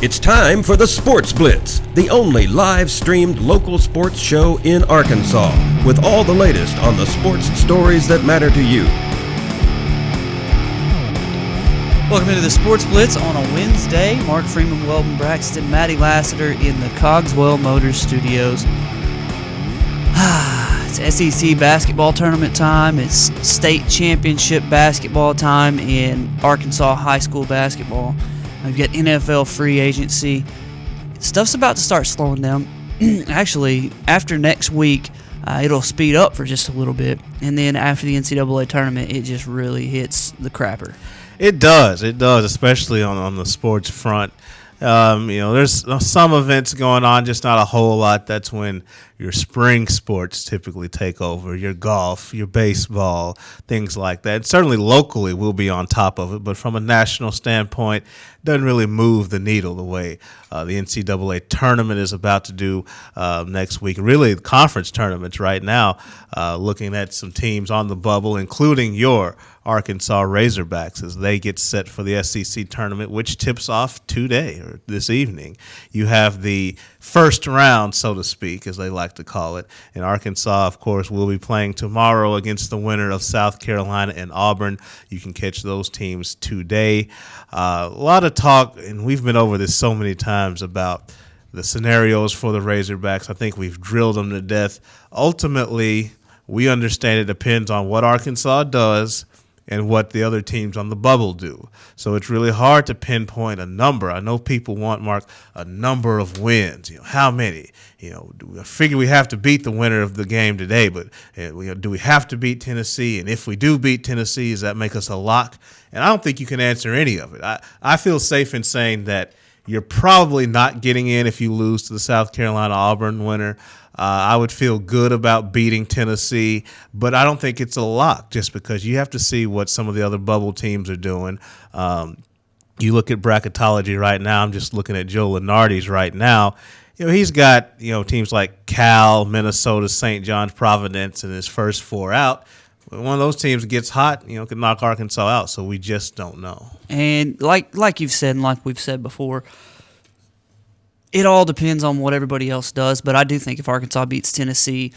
It's time for the Sports Blitz, the only live-streamed local sports show in Arkansas, with all the latest on the sports stories that matter to you. Welcome into the Sports Blitz on a Wednesday. Mark Freeman, Weldon Braxton, Maddie Lassiter in the Cogswell Motors Studios. It's SEC basketball tournament time. It's state championship basketball time in Arkansas high school basketball. We've got NFL free agency. Stuff's about to start slowing down. Actually, after next week, it'll speed up for just a little bit. And then after the NCAA tournament, it just really hits the crapper. It does, especially on the sports front. There's some events going on, just not a whole lot. That's when your spring sports typically take over, your golf, your baseball, things like that. And certainly locally we'll be on top of it, but from a national standpoint, it doesn't really move the needle the way the NCAA tournament is about to do next week. Really, the conference tournaments right now, looking at some teams on the bubble, including your Arkansas Razorbacks as they get set for the SEC tournament, which tips off today or this evening. You have the first round, so to speak, as they like to call it. And Arkansas, of course, will be playing tomorrow against the winner of South Carolina and Auburn. You can catch those teams today. A lot of talk, and we've been over this so many times, about the scenarios for the Razorbacks. I think we've drilled them to death. Ultimately, we understand it depends on what Arkansas does and what the other teams on the bubble do. So it's really hard to pinpoint a number. I know people want, Mark, a number of wins. How many? I figure we have to beat the winner of the game today, but do we have to beat Tennessee? And if we do beat Tennessee, does that make us a lock? And I don't think you can answer any of it. I feel safe in saying that you're probably not getting in if you lose to the South Carolina-Auburn winner. I would feel good about beating Tennessee, but I don't think it's a lock just because you have to see what some of the other bubble teams are doing. You look at bracketology right now. I'm just looking at Joe Lunardi's right now. He's got, teams like Cal, Minnesota, St. John's, Providence in his first four out. When one of those teams gets hot, can knock Arkansas out, so we just don't know. And like you've said and like we've said before, it all depends on what everybody else does, but I do think if Arkansas beats Tennessee,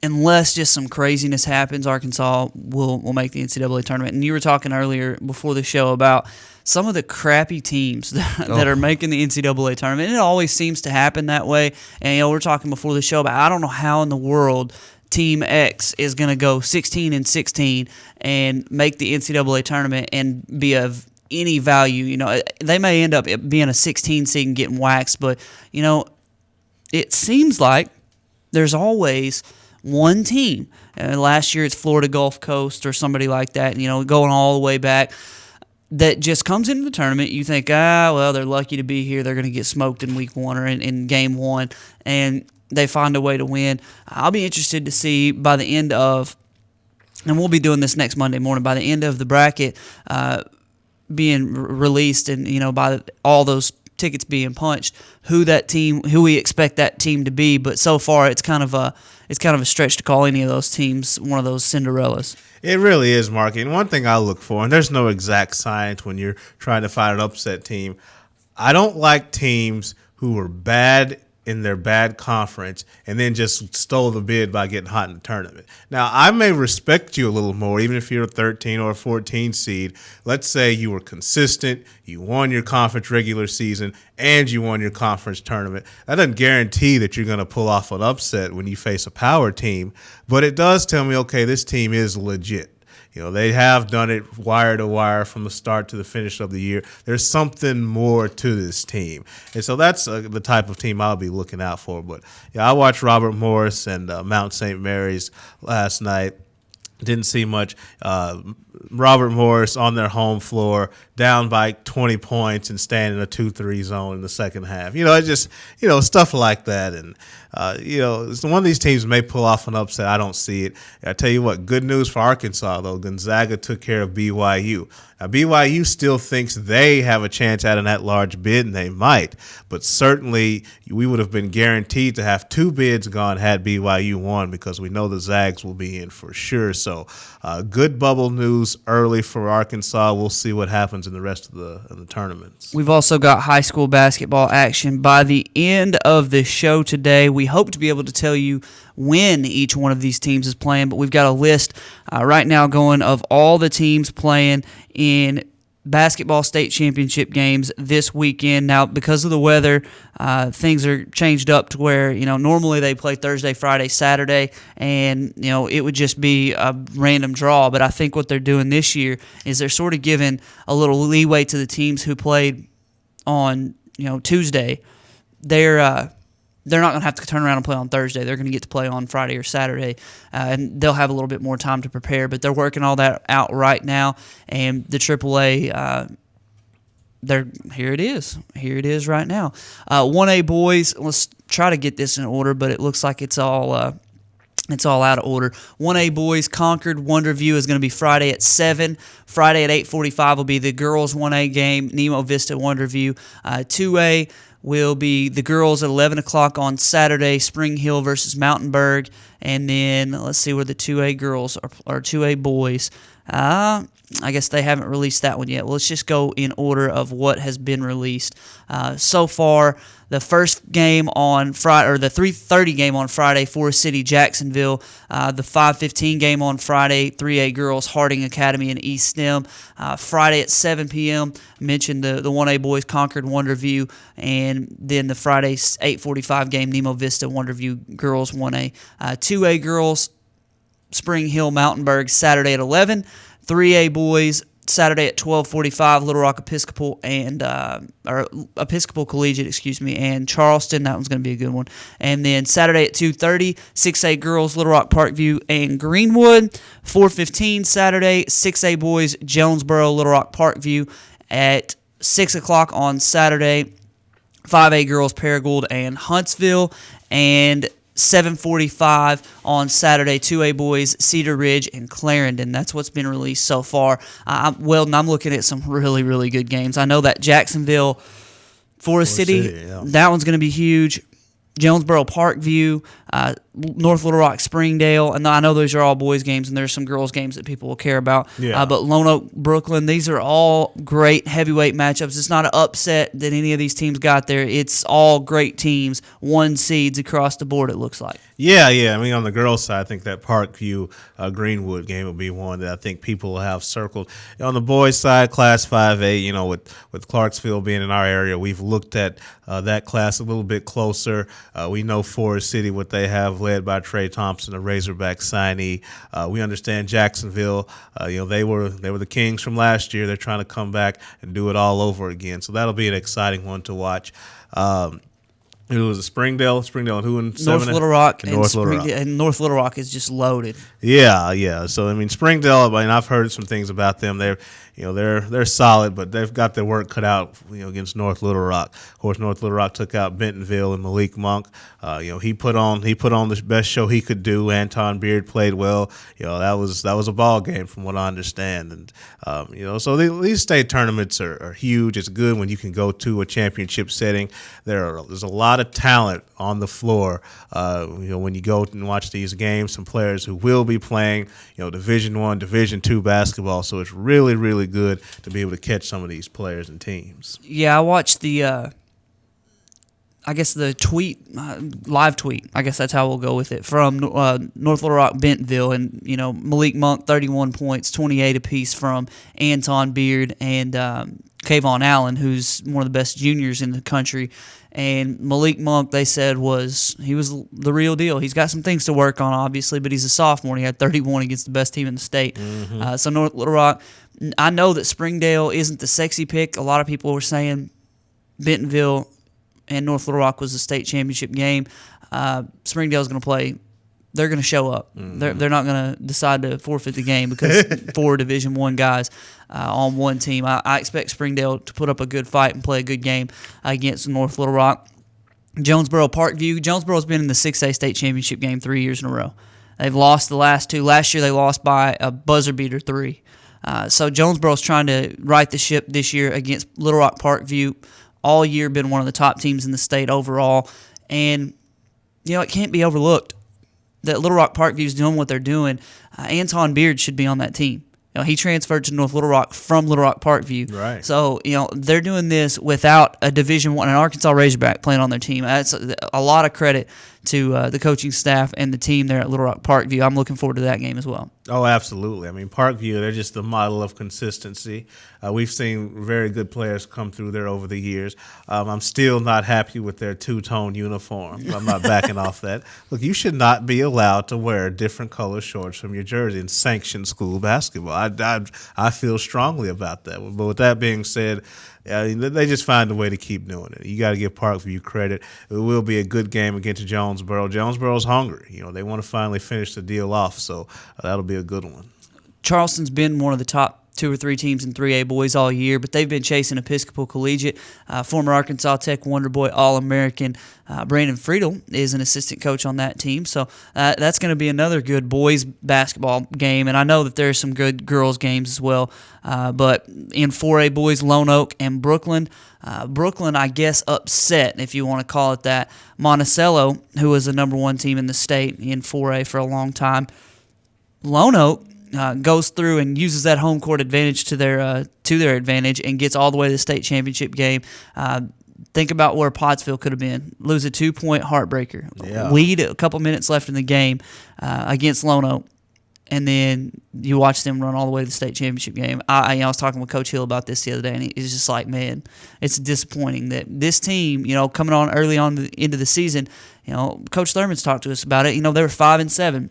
unless just some craziness happens, Arkansas will make the NCAA tournament. And you were talking earlier before the show about some of the crappy teams that are making the NCAA tournament. And it always seems to happen that way. And we're talking before the show about I don't know how in the world Team X is going to go 16-16 and make the NCAA tournament and be of any value. They may end up being a 16 seed and getting waxed, but it seems like there's always one team. Last year it's Florida Gulf Coast or somebody like that, going all the way back, that just comes into the tournament. You think, they're lucky to be here. They're going to get smoked in week one or in game one, and they find a way to win. I'll be interested to see by the end of, and we'll be doing this next Monday morning, by the end of the bracket being released and by all those tickets being punched, who we expect that team to be. But so far it's kind of a stretch to call any of those teams one of those Cinderellas. It really is, Mark. And one thing I look for, and there's no exact science when you're trying to find an upset team, I don't like teams who are bad in their bad conference and then just stole the bid by getting hot in the tournament. Now, I may respect you a little more, even if you're a 13 or a 14 seed. Let's say you were consistent, you won your conference regular season, and you won your conference tournament. That doesn't guarantee that you're going to pull off an upset when you face a power team, but it does tell me, okay, this team is legit. They have done it wire to wire from the start to the finish of the year. There's something more to this team. And so that's the type of team I'll be looking out for. But, I watched Robert Morris and Mount St. Mary's last night. Didn't see much. Robert Morris on their home floor, down by 20 points and staying in a 2-3 zone in the second half. It's just, stuff like that. And, one of these teams may pull off an upset. I don't see it. I tell you what, good news for Arkansas, though. Gonzaga took care of BYU. Now, BYU still thinks they have a chance at an at-large bid, and they might. But certainly we would have been guaranteed to have two bids gone had BYU won, because we know the Zags will be in for sure. So good bubble news early for Arkansas. We'll see what happens in the rest of the tournaments. We've also got high school basketball action. By the end of the show today, we hope to be able to tell you when each one of these teams is playing, but we've got a list right now going of all the teams playing in basketball state championship games this weekend. Now, because of the weather, things are changed up to where, normally they play Thursday, Friday, Saturday, and, it would just be a random draw. But I think what they're doing this year is they're sort of giving a little leeway to the teams who played on, Tuesday. They're not going to have to turn around and play on Thursday. They're going to get to play on Friday or Saturday, and they'll have a little bit more time to prepare. But they're working all that out right now, and the AAA, here it is. Here it is right now. 1A boys, let's try to get this in order, but it looks like it's all out of order. 1A boys, Concord Wonderview is going to be Friday at 7. Friday at 8:45 will be the girls 1A game, Nemo Vista Wonderview. 2A will be the girls at 11 o'clock on Saturday, Spring Hill versus Mountainburg. And then let's see where the 2A girls are 2A boys. I guess they haven't released that one yet. Well, let's just go in order of what has been released. So far, the first game on Friday, or the 3:30 game on Friday, Forest City, Jacksonville. The 5:15 game on Friday, 3A girls, Harding Academy and East STEM. Friday at 7 p.m., mentioned the 1A boys, Concord Wonderview, and then the Friday 8:45 game, Nemo Vista Wonderview girls 1A. 2A girls, Spring Hill, Mountainburg, Saturday at 11. 3A boys, Saturday at 12:45, Little Rock Episcopal or Episcopal Collegiate, and Charleston. That one's going to be a good one. And then Saturday at 2:30, 6A girls, Little Rock Parkview and Greenwood. 4:15 Saturday, 6A boys, Jonesboro, Little Rock Parkview. At 6 o'clock on Saturday, 5A girls, Paragould and Huntsville. And 7:45 on Saturday, 2A boys, Cedar Ridge and Clarendon. That's what's been released so far. I'm looking at some really, really good games. I know that Jacksonville, Forest City, yeah. That one's going to be huge. Jonesboro Parkview, North Little Rock Springdale, and I know those are all boys games, and there's some girls games that people will care about. Yeah. But Lone Oak, Brooklyn, these are all great heavyweight matchups. It's not an upset that any of these teams got there. It's all great teams, 1 seeds across the board, it looks like. Yeah. I mean, on the girls' side, I think that Parkview Greenwood game will be one that I think people will have circled. On the boys' side, Class 5A, with Clarksville being in our area, we've looked at that class a little bit closer. We know Forest City, what they have, led by Trey Thompson, a Razorback signee. We understand Jacksonville. They were the Kings from last year. They're trying to come back and do it all over again. So that'll be an exciting one to watch. It was a Springdale, and who in North Little Rock, and North Little Rock. And North Little Rock is just loaded. Yeah. So I mean, Springdale. I've heard some things about them. They're solid, but they've got their work cut out. Against North Little Rock. Of course, North Little Rock took out Bentonville and Malik Monk. He put on the best show he could do. Anton Beard played well. That was a ball game from what I understand. And so these state tournaments are huge. It's good when you can go to a championship setting. There's a lot of talent on the floor. When you go and watch these games, some players who will be playing, Division I, Division II basketball. So it's really, really good to be able to catch some of these players and teams. Yeah, I watched the tweet, live tweet. I guess that's how we'll go with it, from North Little Rock, Bentonville, and Malik Monk, 31 points, 28 apiece from Anton Beard and Kayvon Allen, who's one of the best juniors in the country. And Malik Monk, they said, he was the real deal. He's got some things to work on, obviously, but he's a sophomore. He had 31 against the best team in the state. Mm-hmm. So North Little Rock, I know that Springdale isn't the sexy pick. A lot of people were saying Bentonville and North Little Rock was the state championship game. Springdale's going to play. They're going to show up. Mm-hmm. They're not going to decide to forfeit the game because 4 Division I guys on one team. I expect Springdale to put up a good fight and play a good game against North Little Rock. Jonesboro Parkview. Jonesboro's been in the 6A state championship game 3 years in a row. They've lost the last 2. Last year they lost by a buzzer beater 3. So Jonesboro's trying to right the ship this year against Little Rock Parkview. All year been one of the top teams in the state overall. And, it can't be overlooked that Little Rock Parkview is doing what they're doing. Anton Beard should be on that team. He transferred to North Little Rock from Little Rock Parkview. Right. So, they're doing this without a Division I, an Arkansas Razorback playing on their team. That's a lot of credit to the coaching staff and the team there at Little Rock Parkview. I'm looking forward to that game as well. Oh, absolutely. I mean, Parkview, they're just the model of consistency. We've seen very good players come through there over the years. I'm still not happy with their two-tone uniform. I'm not backing off that. Look, you should not be allowed to wear different color shorts from your jersey in sanctioned school basketball. I feel strongly about that. But with that being said, they just find a way to keep doing it. You got to give Parkview credit. It will be a good game against Jonesboro. Jonesboro's hungry. They want to finally finish the deal off, so that'll be a good one. Charleston's been one of the top 2 or 3 teams in 3A boys all year, but they've been chasing Episcopal Collegiate. Former Arkansas Tech Wonder Boy All-American Brandon Friedel is an assistant coach on that team, so that's going to be another good boys basketball game, and I know that there's some good girls games as well, but in 4A boys, Lone Oak and Brooklyn, I guess, upset, if you want to call it that, Monticello, who was the number 1 team in the state in 4A for a long time. Lone Oak goes through and uses that home court advantage to their advantage and gets all the way to the state championship game. Think about where Pottsville could have been. Lose a 2-point heartbreaker. Yeah. Lead a couple minutes left in the game against Lone Oak. And then you watch them run all the way to the state championship game. I was talking with Coach Hill about this the other day, and he's just like, man, it's disappointing that this team, coming on early on into the season, Coach Thurman's talked to us about it. They were 5-7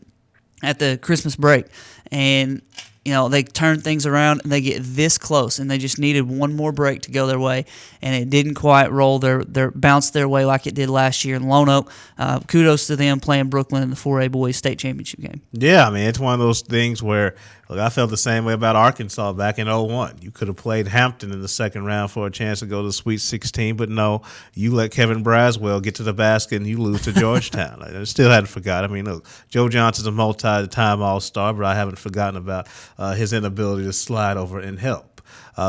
at the Christmas break, and they turned things around and they get this close, and they just needed one more break to go their way, and it didn't quite roll their bounce their way like it did last year in Lone Oak. Kudos to them playing Brooklyn in the 4A boys state championship game. Yeah, I mean, it's one of those things where, look, I felt the same way about Arkansas back in 2001. You could have played Hampton in the second round for a chance to go to the Sweet 16, but no, you let Kevin Braswell get to the basket and you lose to Georgetown. I still hadn't forgot. I mean, look, Joe Johnson's a multi-time All-Star, but I haven't forgotten about his inability to slide over and help.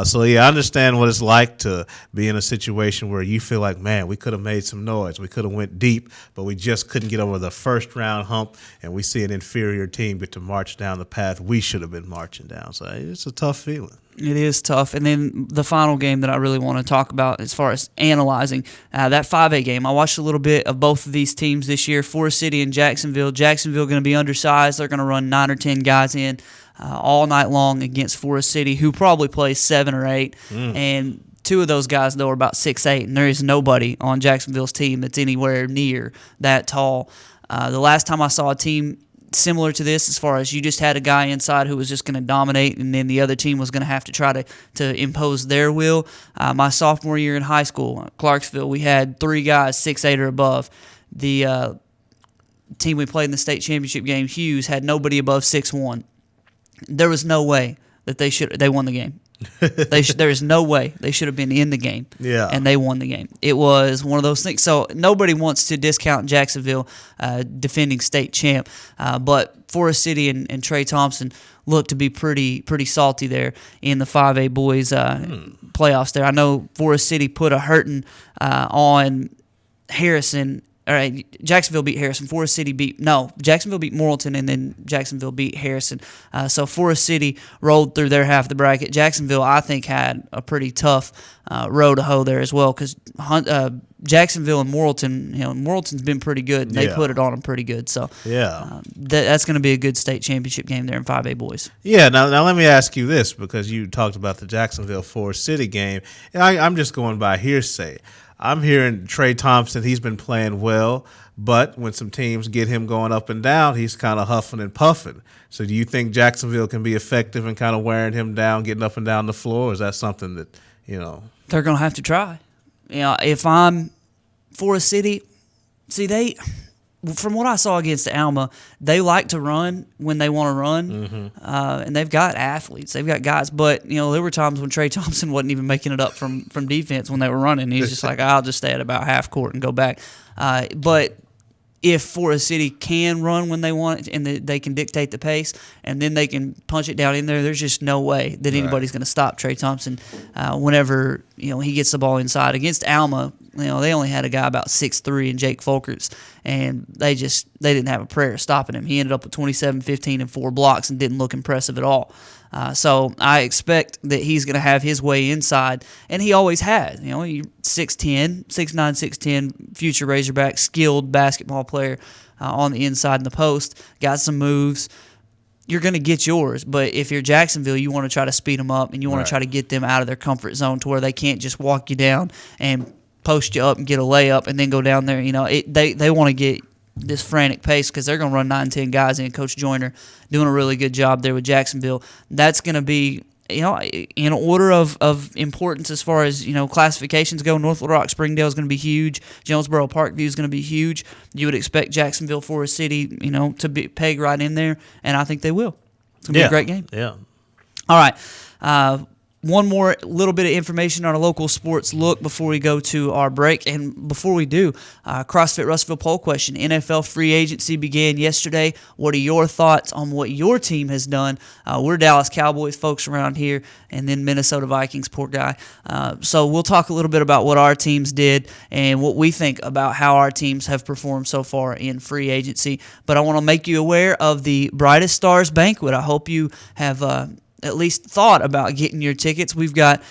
So, I understand what it's like to be in a situation where you feel like, man, we could have made some noise. We could have went deep, but we just couldn't get over the first-round hump, and we see an inferior team get to march down the path we should have been marching down. So it's a tough feeling. It is tough. And then the final game that I really want to talk about as far as analyzing, that 5A game. I watched a little bit of both of these teams this year, Forest City and Jacksonville. Jacksonville going to be undersized. They're going to run 9 or 10 guys in all night long against Forest City, who probably plays 7 or 8. And 2 of those guys, though, are about 6'8", and there is nobody on Jacksonville's team that's anywhere near that tall. The last time I saw a team similar to this, as far as you just had a guy inside who was just going to dominate, and then the other team was going to have to try to impose their will. My sophomore year in high school, Clarksville, we had 3 guys 6'8" or above. The team we played in the state championship game, Hughes, had nobody above 6'1". There was no way that they won the game. There is no way they should have been in the game. Yeah. And they won the game. It was one of those things. So nobody wants to discount Jacksonville defending state champ, but Forest City and Trey Thompson look to be pretty salty there in the 5A boys playoffs there. I know Forest City put a hurting on Harrison. All right, Jacksonville beat Harrison. Jacksonville beat Morrilton, and then Jacksonville beat Harrison. So Forest City rolled through their half of the bracket. Jacksonville, I think, had a pretty tough row to hoe there as well, because Jacksonville and Morrilton, Morrilton's been pretty good. And they put it on them pretty good. So that's going to be a good state championship game there in 5A boys. Yeah, now let me ask you this, because you talked about the Jacksonville Forest City game. And I'm just going by hearsay. I'm hearing Trey Thompson, he's been playing well, but when some teams get him going up and down, he's kind of huffing and puffing. So do you think Jacksonville can be effective in kind of wearing him down, getting up and down the floor? Or is that something that, They're going to have to try. If I'm Forest City, from what I saw against Alma, they like to run when they want to run, and they've got athletes. They've got guys, but there were times when Trey Thompson wasn't even making it up from defense when they were running. He's just like, I'll just stay at about half court and go back. But if Forest City can run when they want it, and they can dictate the pace, and then they can punch it down in there, there's just no way that anybody's going to stop Trey Thompson whenever he gets the ball inside. Against Alma, they only had a guy about 6'3" in Jake Folkerts, and they didn't have a prayer stopping him. He ended up with 27, 15, and 4 blocks and didn't look impressive at all. So I expect that he's going to have his way inside, and he always has. 6'10", 6'9", 6'10", future Razorback, skilled basketball player on the inside in the post, got some moves. You're going to get yours, but if you're Jacksonville, you want to try to speed them up, and you want to try to get them out of their comfort zone to where they can't just walk you down and post you up and get a layup and then go down there. They want to get this frantic pace because they're going to run 9-10 guys in. Coach Joyner doing a really good job there with Jacksonville. That's going to be, in order of importance as far as, classifications go. North Little Rock Springdale is going to be huge. Jonesboro Parkview is going to be huge. You would expect Jacksonville, Forest City, to be pegged right in there, and I think they will. It's going to be a great game. Yeah. All right. One more little bit of information on a local sports look before we go to our break. And before we do, CrossFit Russellville poll question. NFL free agency began yesterday. What are your thoughts on what your team has done? We're Dallas Cowboys folks around here, and then Minnesota Vikings, poor guy. So we'll talk a little bit about what our teams did and what we think about how our teams have performed so far in free agency. But I want to make you aware of the Brightest Stars Banquet. I hope you have at least thought about getting your tickets. We've got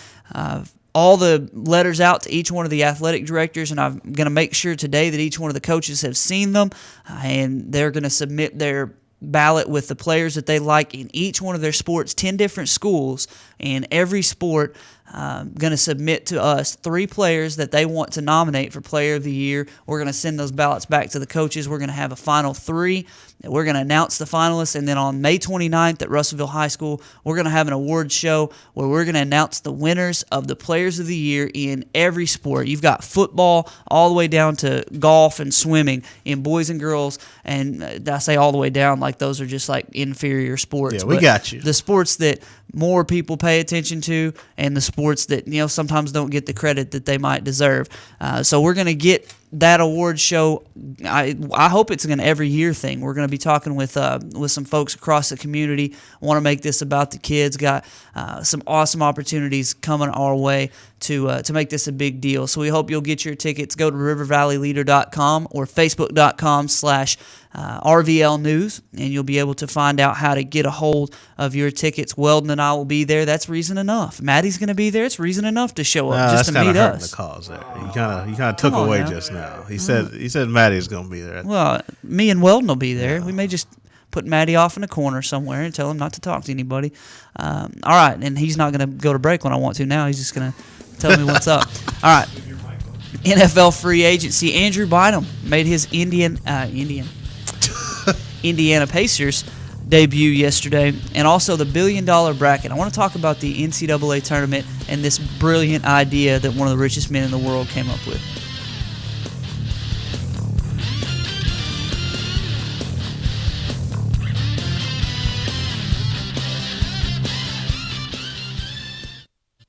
all the letters out to each one of the athletic directors, and I'm going to make sure today that each one of the coaches have seen them, and they're going to submit their ballot with the players that they like in each one of their sports, 10 different schools, and every sport going to submit to us 3 players that they want to nominate for Player of the Year. We're going to send those ballots back to the coaches. We're going to have a final 3. We're going to announce the finalists, and then on May 29th at Russellville High School, we're going to have an awards show where we're going to announce the winners of the Players of the Year in every sport. You've got football all the way down to golf and swimming in boys and girls, and I say all the way down like those are just like inferior sports. Yeah, we got you. The sports that more people pay attention to, and the sports that sometimes don't get the credit that they might deserve. So we're going to get that award show. I hope it's an every year thing. We're going to be talking with some folks across the community. Want to make this about the kids. Got some awesome opportunities coming our way to make this a big deal. So we hope you'll get your tickets. Go to rivervalleyleader.com or facebook.com/RVL News, and you'll be able to find out how to get a hold of your tickets. Weldon and I will be there. That's reason enough. Maddie's going to be there. It's reason enough to show up just to meet us. The cause there. You kind of took away now. Just now. He said Maddie's going to be there. Well, me and Weldon will be there. We may just put Maddie off in a corner somewhere and tell him not to talk to anybody. All right, and he's not going to go to break when I want to now. He's just going to tell me what's up. All right. NFL free agency. Andrew Bynum made his Indiana Pacers debut yesterday, and also the $1 billion bracket. I want to talk about the NCAA tournament and this brilliant idea that one of the richest men in the world came up with.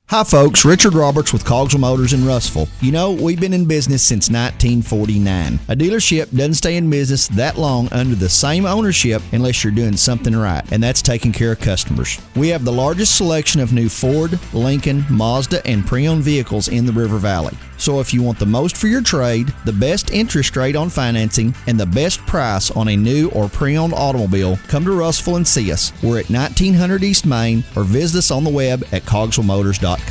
Hi folks, Richard Roberts with Cogswell Motors in Russellville. We've been in business since 1949. A dealership doesn't stay in business that long under the same ownership unless you're doing something right, and that's taking care of customers. We have the largest selection of new Ford, Lincoln, Mazda, and pre-owned vehicles in the River Valley. So if you want the most for your trade, the best interest rate on financing, and the best price on a new or pre-owned automobile, come to Russellville and see us. We're at 1900 East Main, or visit us on the web at cogswellmotors.com.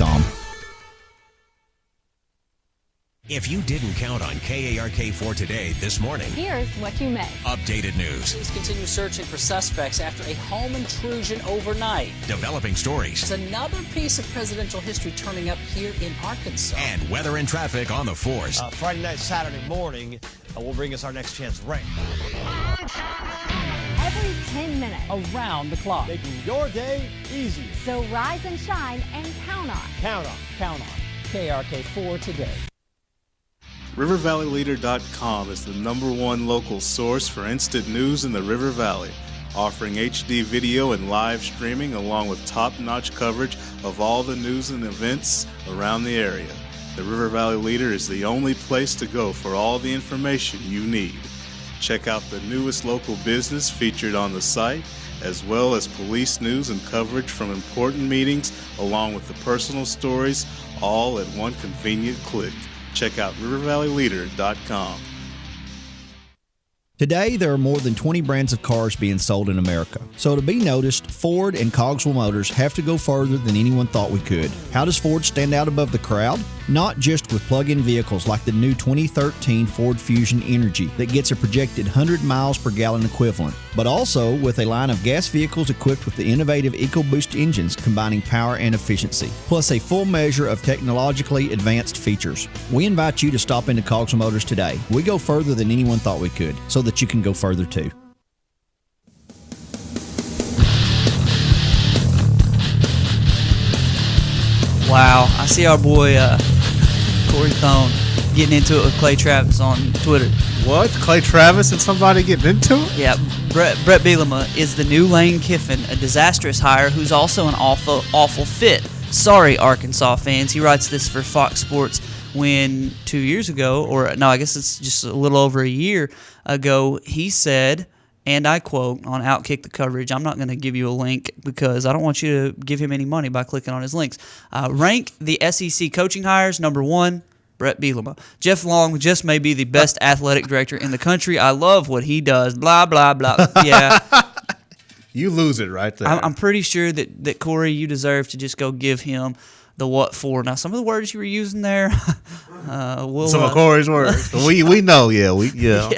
If you didn't count on KARK4 today this morning, here's what you missed. Updated news. Police continue searching for suspects after a home intrusion overnight. Developing stories. It's another piece of presidential history turning up here in Arkansas. And weather and traffic on the 4s. Friday night, Saturday morning will bring us our next chance rain. Every 10 minutes. Around the clock. Making your day easier. So rise and shine and count on. Count on. Count on. KARK4 today. RiverValleyLeader.com is the #1 local source for instant news in the River Valley, offering HD video and live streaming along with top-notch coverage of all the news and events around the area. The River Valley Leader is the only place to go for all the information you need. Check out the newest local business featured on the site, as well as police news and coverage from important meetings, along with the personal stories, all at one convenient click. Check out rivervalleyleader.com. Today, there are more than 20 brands of cars being sold in America. So to be noticed, Ford and Cogswell Motors have to go further than anyone thought we could. How does Ford stand out above the crowd? Not just with plug-in vehicles like the new 2013 Ford Fusion Energy that gets a projected 100 miles per gallon equivalent, but also with a line of gas vehicles equipped with the innovative EcoBoost engines combining power and efficiency, plus a full measure of technologically advanced features. We invite you to stop into Cogswell Motors today. We go further than anyone thought we could, so that you can go further too. Wow, I see our boy Corey Thone getting into it with Clay Travis on Twitter. What? Clay Travis and somebody getting into it? Yeah, Brett Bielema is the new Lane Kiffin, a disastrous hire who's also an awful fit. Sorry, Arkansas fans. He writes this for Fox Sports when 2 years ago, or no, I guess it's just a little over a year ago, he said, and I quote on Outkick the Coverage, I'm not going to give you a link because I don't want you to give him any money by clicking on his links. Rank the SEC coaching hires, number 1, Brett Bielema. Jeff Long just may be the best athletic director in the country. I love what he does, blah, blah, blah. Yeah. You lose it right there. I'm pretty sure that Corey, you deserve to just go give him the what for. Now, some of the words you were using there, some of Corey's words. we know, yeah.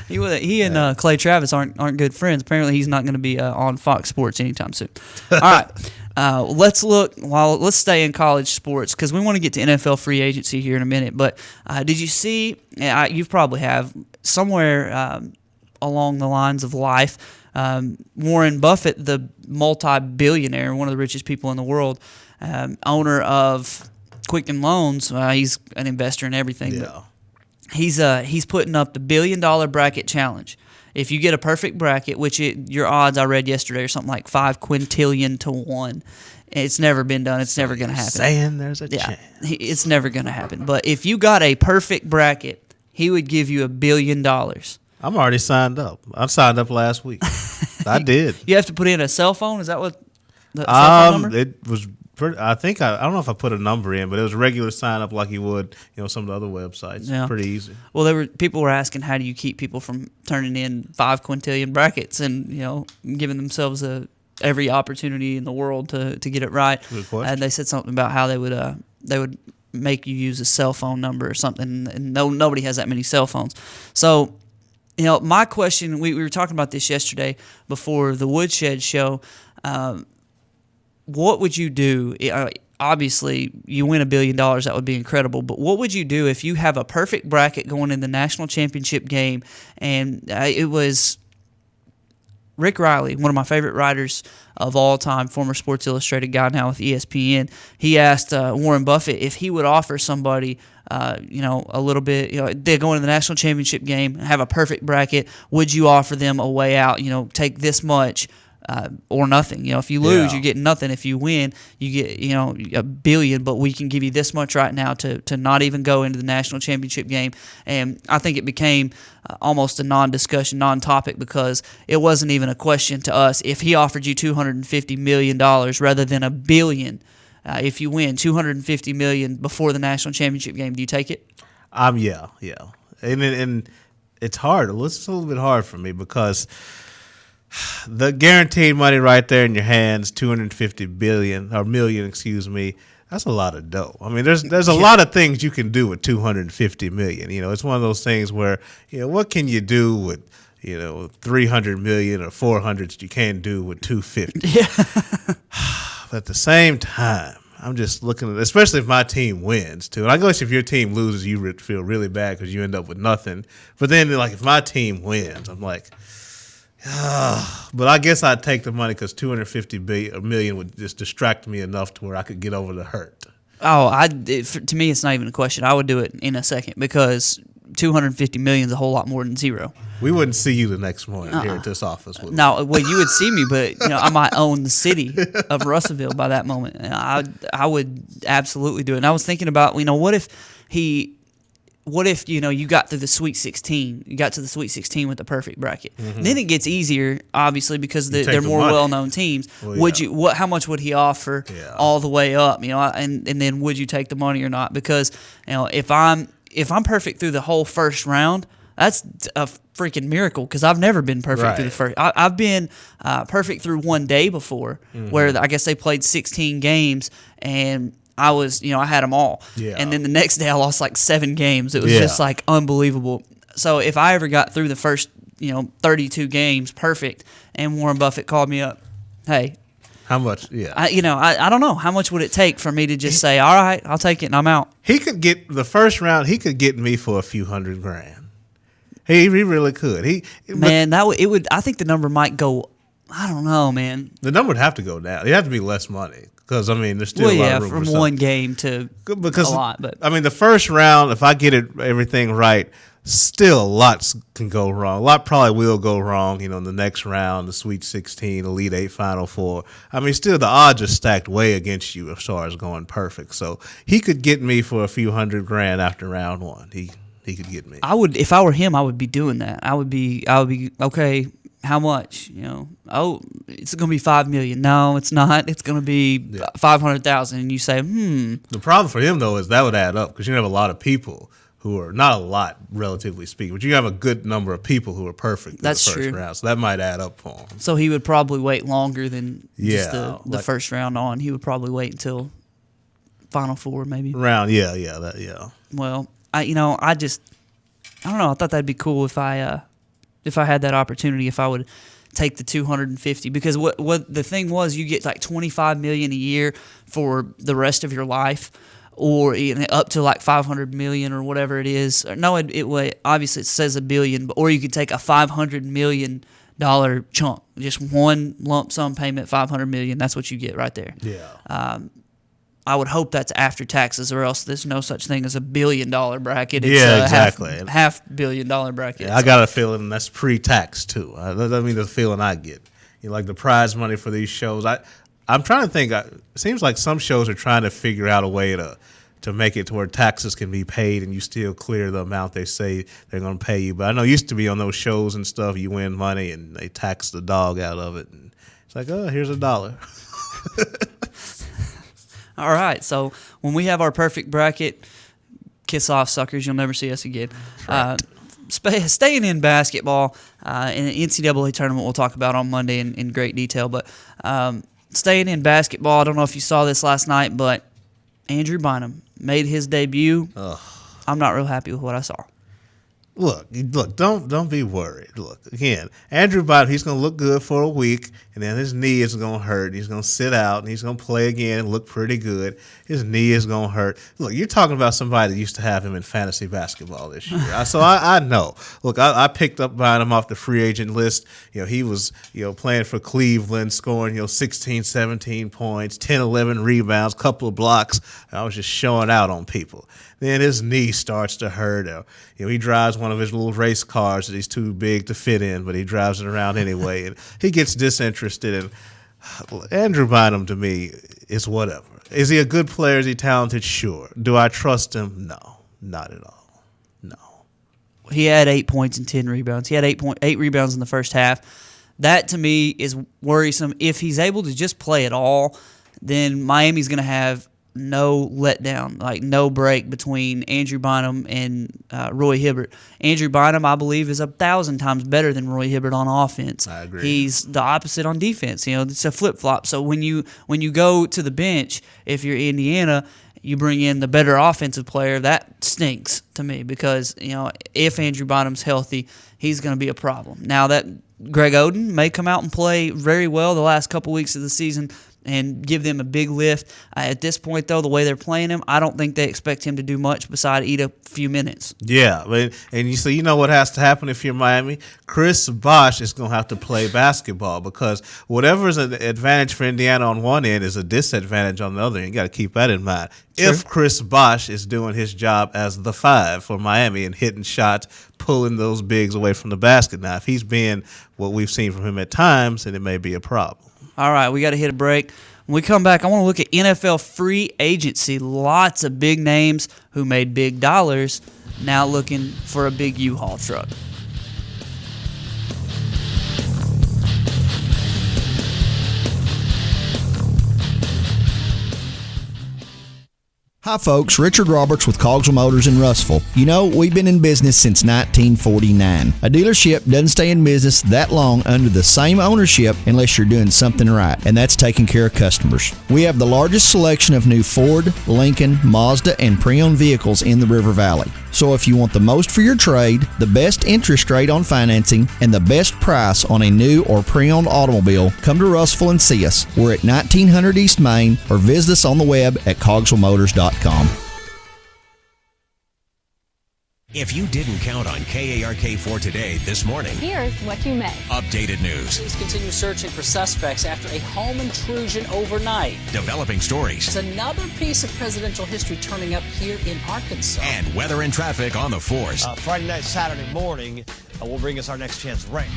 He and Clay Travis aren't good friends. Apparently, he's not going to be on Fox Sports anytime soon. All right, let's stay in college sports because we want to get to NFL free agency here in a minute. But did you see? You probably have somewhere along the lines of life. Warren Buffett, the multi-billionaire, one of the richest people in the world, owner of Quicken Loans. He's an investor in everything. Yeah. But he's putting up the $1 billion bracket challenge. If you get a perfect bracket, which your odds I read yesterday are something like 5 quintillion to 1. It's never been done. It's never going to happen. Saying there's a chance. It's never going to happen. But if you got a perfect bracket, he would give you $1 billion. I'm already signed up. I signed up last week. I did. You have to put in a cell phone? Is that what the cell phone number? It was I don't know if I put a number in, but it was a regular sign up like you would, some of the other websites. Yeah. Pretty easy. Well, people were asking how do you keep people from turning in 5 quintillion brackets and giving themselves every opportunity in the world to get it right. Good question. And they said something about how they would make you use a cell phone number or something, and nobody has that many cell phones. So, my question, we were talking about this yesterday before the Woodshed show. What would you do? Obviously, you win $1 billion, that would be incredible. But what would you do if you have a perfect bracket going in the national championship game? And it was Rick Riley, one of my favorite writers of all time, former Sports Illustrated guy now with ESPN. He asked Warren Buffett if he would offer somebody, a little bit. They're going to the national championship game, have a perfect bracket. Would you offer them a way out? Take this much. Or nothing. If you lose, you're getting nothing. If you win, you get $1 billion. But we can give you this much right now to not even go into the national championship game. And I think it became almost a non-discussion, non-topic because it wasn't even a question to us. If he offered you $250 million rather than $1 billion, if you win $250 million before the national championship game, do you take it? Yeah, and it's hard. It's a little bit hard for me because the guaranteed money right there in your hands, $250 million, that's a lot of dough. I mean, there's a lot of things you can do with $250 million. It's one of those things where, what can you do with, $300 million or $400 that you can't do with $250? Yeah. But at the same time, I'm just looking at, especially if my team wins too. And I guess if your team loses, you feel really bad because you end up with nothing. But then, if my team wins, I'm like, but I guess I'd take the money because $250 million would just distract me enough to where I could get over the hurt. Oh, to me, it's not even a question. I would do it in a second because $250 million is a whole lot more than zero. We wouldn't see you the next morning here at this office. No, well, you would see me, but I might own the city of Russellville by that moment. I would absolutely do it. And I was thinking about, what if he what if, you got through the Sweet 16? You got to the Sweet 16 with the perfect bracket. Then it gets easier, obviously, because they're more well-known teams. Well, how much would he offer all the way up? And then would you take the money or not? Because if I'm perfect through the whole first round, that's a freaking miracle, because I've never been perfect through the first. I've been perfect through one day before, where I guess they played 16 games, and I was, I had them all. Yeah. And then the next day I lost like 7 games. It was just like unbelievable. So if I ever got through the first, 32 games perfect, and Warren Buffett called me up, hey, how much? Yeah. I don't know. How much would it take for me to just say, all right, I'll take it and I'm out? He could get the first round. He could get me for a few $100,000. He really could. It would. I think the number might go. I don't know, man. The number would have to go down. It'd have to be less money. Because, there's still a lot of room from for one game to a lot. But the first round, if I get everything right, still lots can go wrong. A lot probably will go wrong, in the next round, the Sweet 16, Elite 8, Final 4. Still the odds are stacked way against you as far as going perfect. So he could get me for a few $100,000 after round 1. He could get me. I would, if I were him, I would be doing that. I would be okay. How much? It's going to be $5 million. No, it's not. It's going to be $500,000. And you say, The problem for him though is that would add up, because you have a lot of people who are not a lot, relatively speaking, but you have a good number of people who are perfect. That's the first true. round, so that might add up for him. So he would probably wait longer than just the first round on. He would probably wait until Final 4, maybe. Round, yeah. Well, I don't know. I thought that'd be cool if I had that opportunity, if I would take the 250, because what the thing was, you get like $25 million a year for the rest of your life, or up to like $500 million or whatever it is. No, it obviously it says $1 billion, or you could take a $500 million chunk, just one lump sum payment, $500 million. That's what you get right there. Yeah. I would hope that's after taxes, or else there's no such thing as $1 billion bracket. It's exactly. half $1 billion bracket. Yeah, I got a feeling that's pre-tax too. The feeling I get. Like the prize money for these shows. I'm trying to think. It seems like some shows are trying to figure out a way to make it to where taxes can be paid and you still clear the amount they say they're going to pay you. But I know it used to be on those shows and stuff, you win money and they tax the dog out of it. And it's like, oh, here's $1. All right, so when we have our perfect bracket, kiss off, suckers. You'll never see us again. Right. Staying in basketball, in the NCAA tournament we'll talk about on Monday in great detail, but staying in basketball, I don't know if you saw this last night, but Andrew Bynum made his debut. Ugh. I'm not real happy with what I saw. Look, don't be worried. Look, again, Andrew Bynum, he's going to look good for a week, and then his knee is going to hurt. He's going to sit out, and he's going to play again and look pretty good. His knee is going to hurt. Look, you're talking about somebody that used to have him in fantasy basketball this year. So I know. Look, I picked up Bynum off the free agent list. He was, playing for Cleveland, scoring, 16, 17 points, 10, 11 rebounds, couple of blocks. I was just showing out on people. Then his knee starts to hurt. He drives one of his little race cars that he's too big to fit in, but he drives it around anyway. And he gets disinterested. And Andrew Bynum, to me, is whatever. Is he a good player? Is he talented? Sure. Do I trust him? No, not at all. No. He had 8 points and 10 rebounds. He had 8 rebounds in the first half. That, to me, is worrisome. If he's able to just play at all, then Miami's going to have no letdown, like no break between Andrew Bynum and Roy Hibbert. Andrew Bynum, I believe, is 1,000 times better than Roy Hibbert on offense. I agree. He's the opposite on defense. It's a flip-flop. So when you go to the bench, if you're Indiana, you bring in the better offensive player. That stinks to me because, if Andrew Bynum's healthy, he's going to be a problem. Now that Greg Oden may come out and play very well the last couple weeks of the season and give them a big lift. At this point, though, the way they're playing him, I don't think they expect him to do much besides eat a few minutes. Yeah, and you know what has to happen if you're Miami? Chris Bosh is going to have to play basketball because whatever is an advantage for Indiana on one end is a disadvantage on the other end. You got to keep that in mind. Sure. If Chris Bosh is doing his job as the 5 for Miami and hitting shots, pulling those bigs away from the basket. Now, if he's been what we've seen from him at times, then it may be a problem. All right, we got to hit a break. When we come back, I want to look at NFL free agency. Lots of big names who made big dollars now looking for a big U-Haul truck. Hi folks, Richard Roberts with Cogswell Motors in Russellville. You know, we've been in business since 1949. A dealership doesn't stay in business that long under the same ownership unless you're doing something right, and that's taking care of customers. We have the largest selection of new Ford, Lincoln, Mazda, and pre-owned vehicles in the River Valley. So if you want the most for your trade, the best interest rate on financing, and the best price on a new or pre-owned automobile, come to Russellville and see us. We're at 1900 East Main, or visit us on the web at cogswellmotors.com. If you didn't count on KARK4 today this morning, Here's what you missed. updated news, Police continue searching for suspects after a home intrusion overnight. developing stories, There's another piece of presidential history turning up here in Arkansas. and weather and traffic on the force. Friday night, Saturday morning will bring us our next chance rain.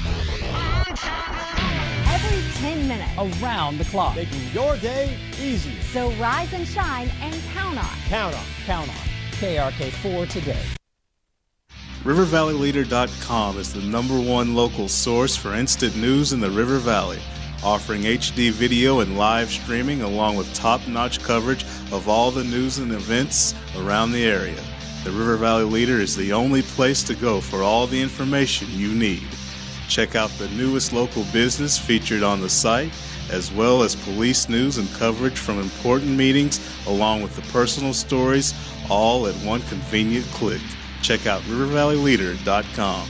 Every 10 minutes. Around the clock. Making your day easier. So rise and shine and count on. Count on. Count on KRK4 today. RiverValleyLeader.com is the #1 local source for instant news in the River Valley, offering HD video and live streaming along with top-notch coverage of all the news and events around the area. The River Valley Leader is the only place to go for all the information you need. Check out the newest local business featured on the site, as well as police news and coverage from important meetings, along with the personal stories, all at one convenient click. Check out RiverValleyLeader.com.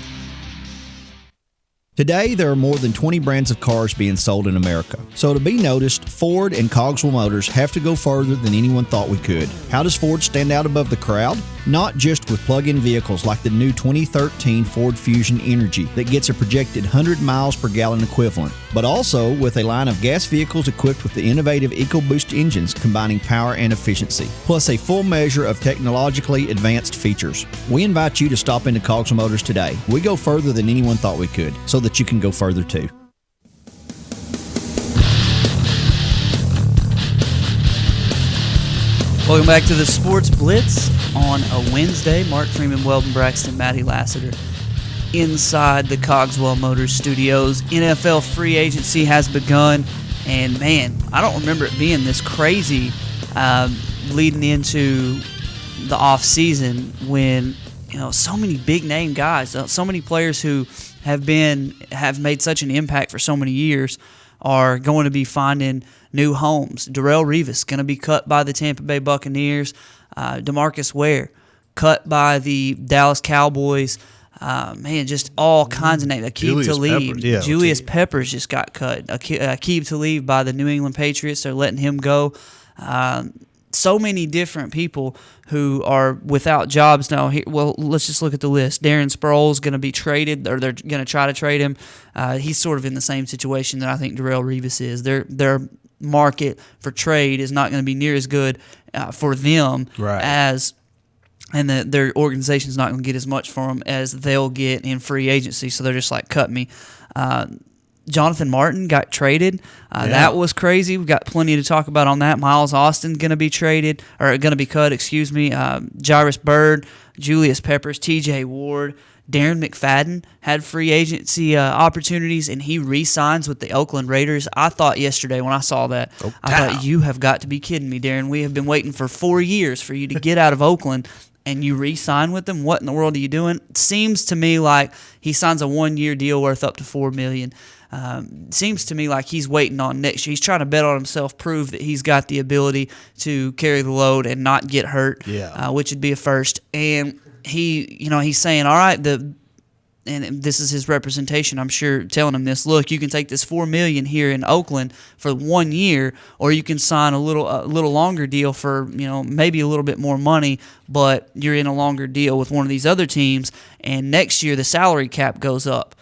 Today, there are more than 20 brands of cars being sold in America. So to be noticed, Ford and Cogswell Motors have to go further than anyone thought we could. How does Ford stand out above the crowd? Not just with plug-in vehicles like the new 2013 Ford Fusion Energy that gets a projected 100 miles per gallon equivalent, but also with a line of gas vehicles equipped with the innovative EcoBoost engines combining power and efficiency, plus a full measure of technologically advanced features. We invite you to stop into Cogswell Motors today. We go further than anyone thought we could, so that you can go further too. Welcome back to the Sports Blitz on a Wednesday. Mark Freeman, Weldon Braxton, Matty Lassiter inside the Cogswell Motors studios. NFL free agency has begun, and man, I don't remember it being this crazy leading into the off season when so many big name guys, so many players who have made such an impact for so many years are going to be finding new homes. Darrelle Revis going to be cut by the Tampa Bay Buccaneers. DeMarcus Ware cut by the Dallas Cowboys. Just all kinds of names. Aqib Talib. Julius Peppers just got cut. Aqib Talib by the New England Patriots. They're letting him go. So many different people who are without jobs now. Well, let's just look at the list. Darren Sproles going to be traded, or they're going to try to trade him. He's sort of in the same situation that I think Darrelle Revis is. Their market for trade is not going to be near as good for them as, and their organization is not going to get as much for them as they'll get in free agency. So they're just like, cut me. Jonathan Martin got traded. That was crazy. We've got plenty to talk about on that. Miles Austin going to be traded, or going to be cut, excuse me. Jairus Byrd, Julius Peppers, TJ Ward, Darren McFadden had free agency opportunities, and he re-signs with the Oakland Raiders. I thought yesterday when I saw that, I thought, you have got to be kidding me, Darren. We have been waiting for 4 years for you to get out of Oakland, and you re-sign with them? What in the world are you doing? Seems to me like he signs a 1-year deal worth up to $4 million. Seems to me like he's waiting on next year. He's trying to bet on himself, prove that he's got the ability to carry the load and not get hurt, which would be a first. And he's saying, all right, and this is his representation, I'm sure, telling him this. Look, you can take this $4 million here in Oakland for 1 year, or you can sign a little longer deal for maybe a little bit more money, but you're in a longer deal with one of these other teams. And next year the salary cap goes up.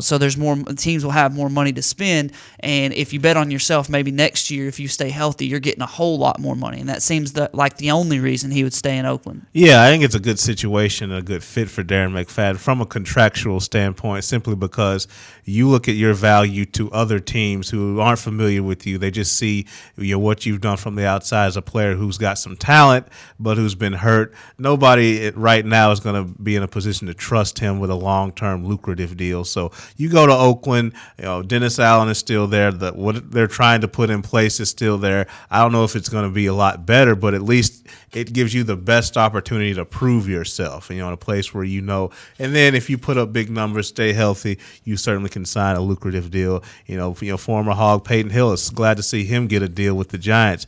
So there's more teams will have more money to spend, and if you bet on yourself, maybe next year if you stay healthy, you're getting a whole lot more money, and that seems like the only reason he would stay in Oakland. Yeah, I think it's a good situation, a good fit for Darren McFadden from a contractual standpoint, simply because you look at your value to other teams who aren't familiar with you. They just see what you've done from the outside as a player who's got some talent but who's been hurt. Nobody right now is going to be in a position to trust him with a long-term lucrative deal. So you go to Oakland, Dennis Allen is still there. What they're trying to put in place is still there. I don't know if it's going to be a lot better, but at least it gives you the best opportunity to prove yourself, in a place where and then if you put up big numbers, stay healthy, you certainly can sign a lucrative deal. Former Hog Peyton Hill is glad to see him get a deal with the Giants,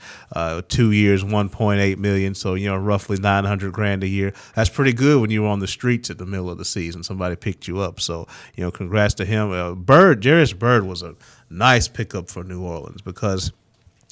2 years, $1.8 million, so roughly $900,000 a year. That's pretty good when you were on the streets at the middle of the season. Somebody picked you up, so congrats to him. Jarius Byrd was a nice pickup for New Orleans because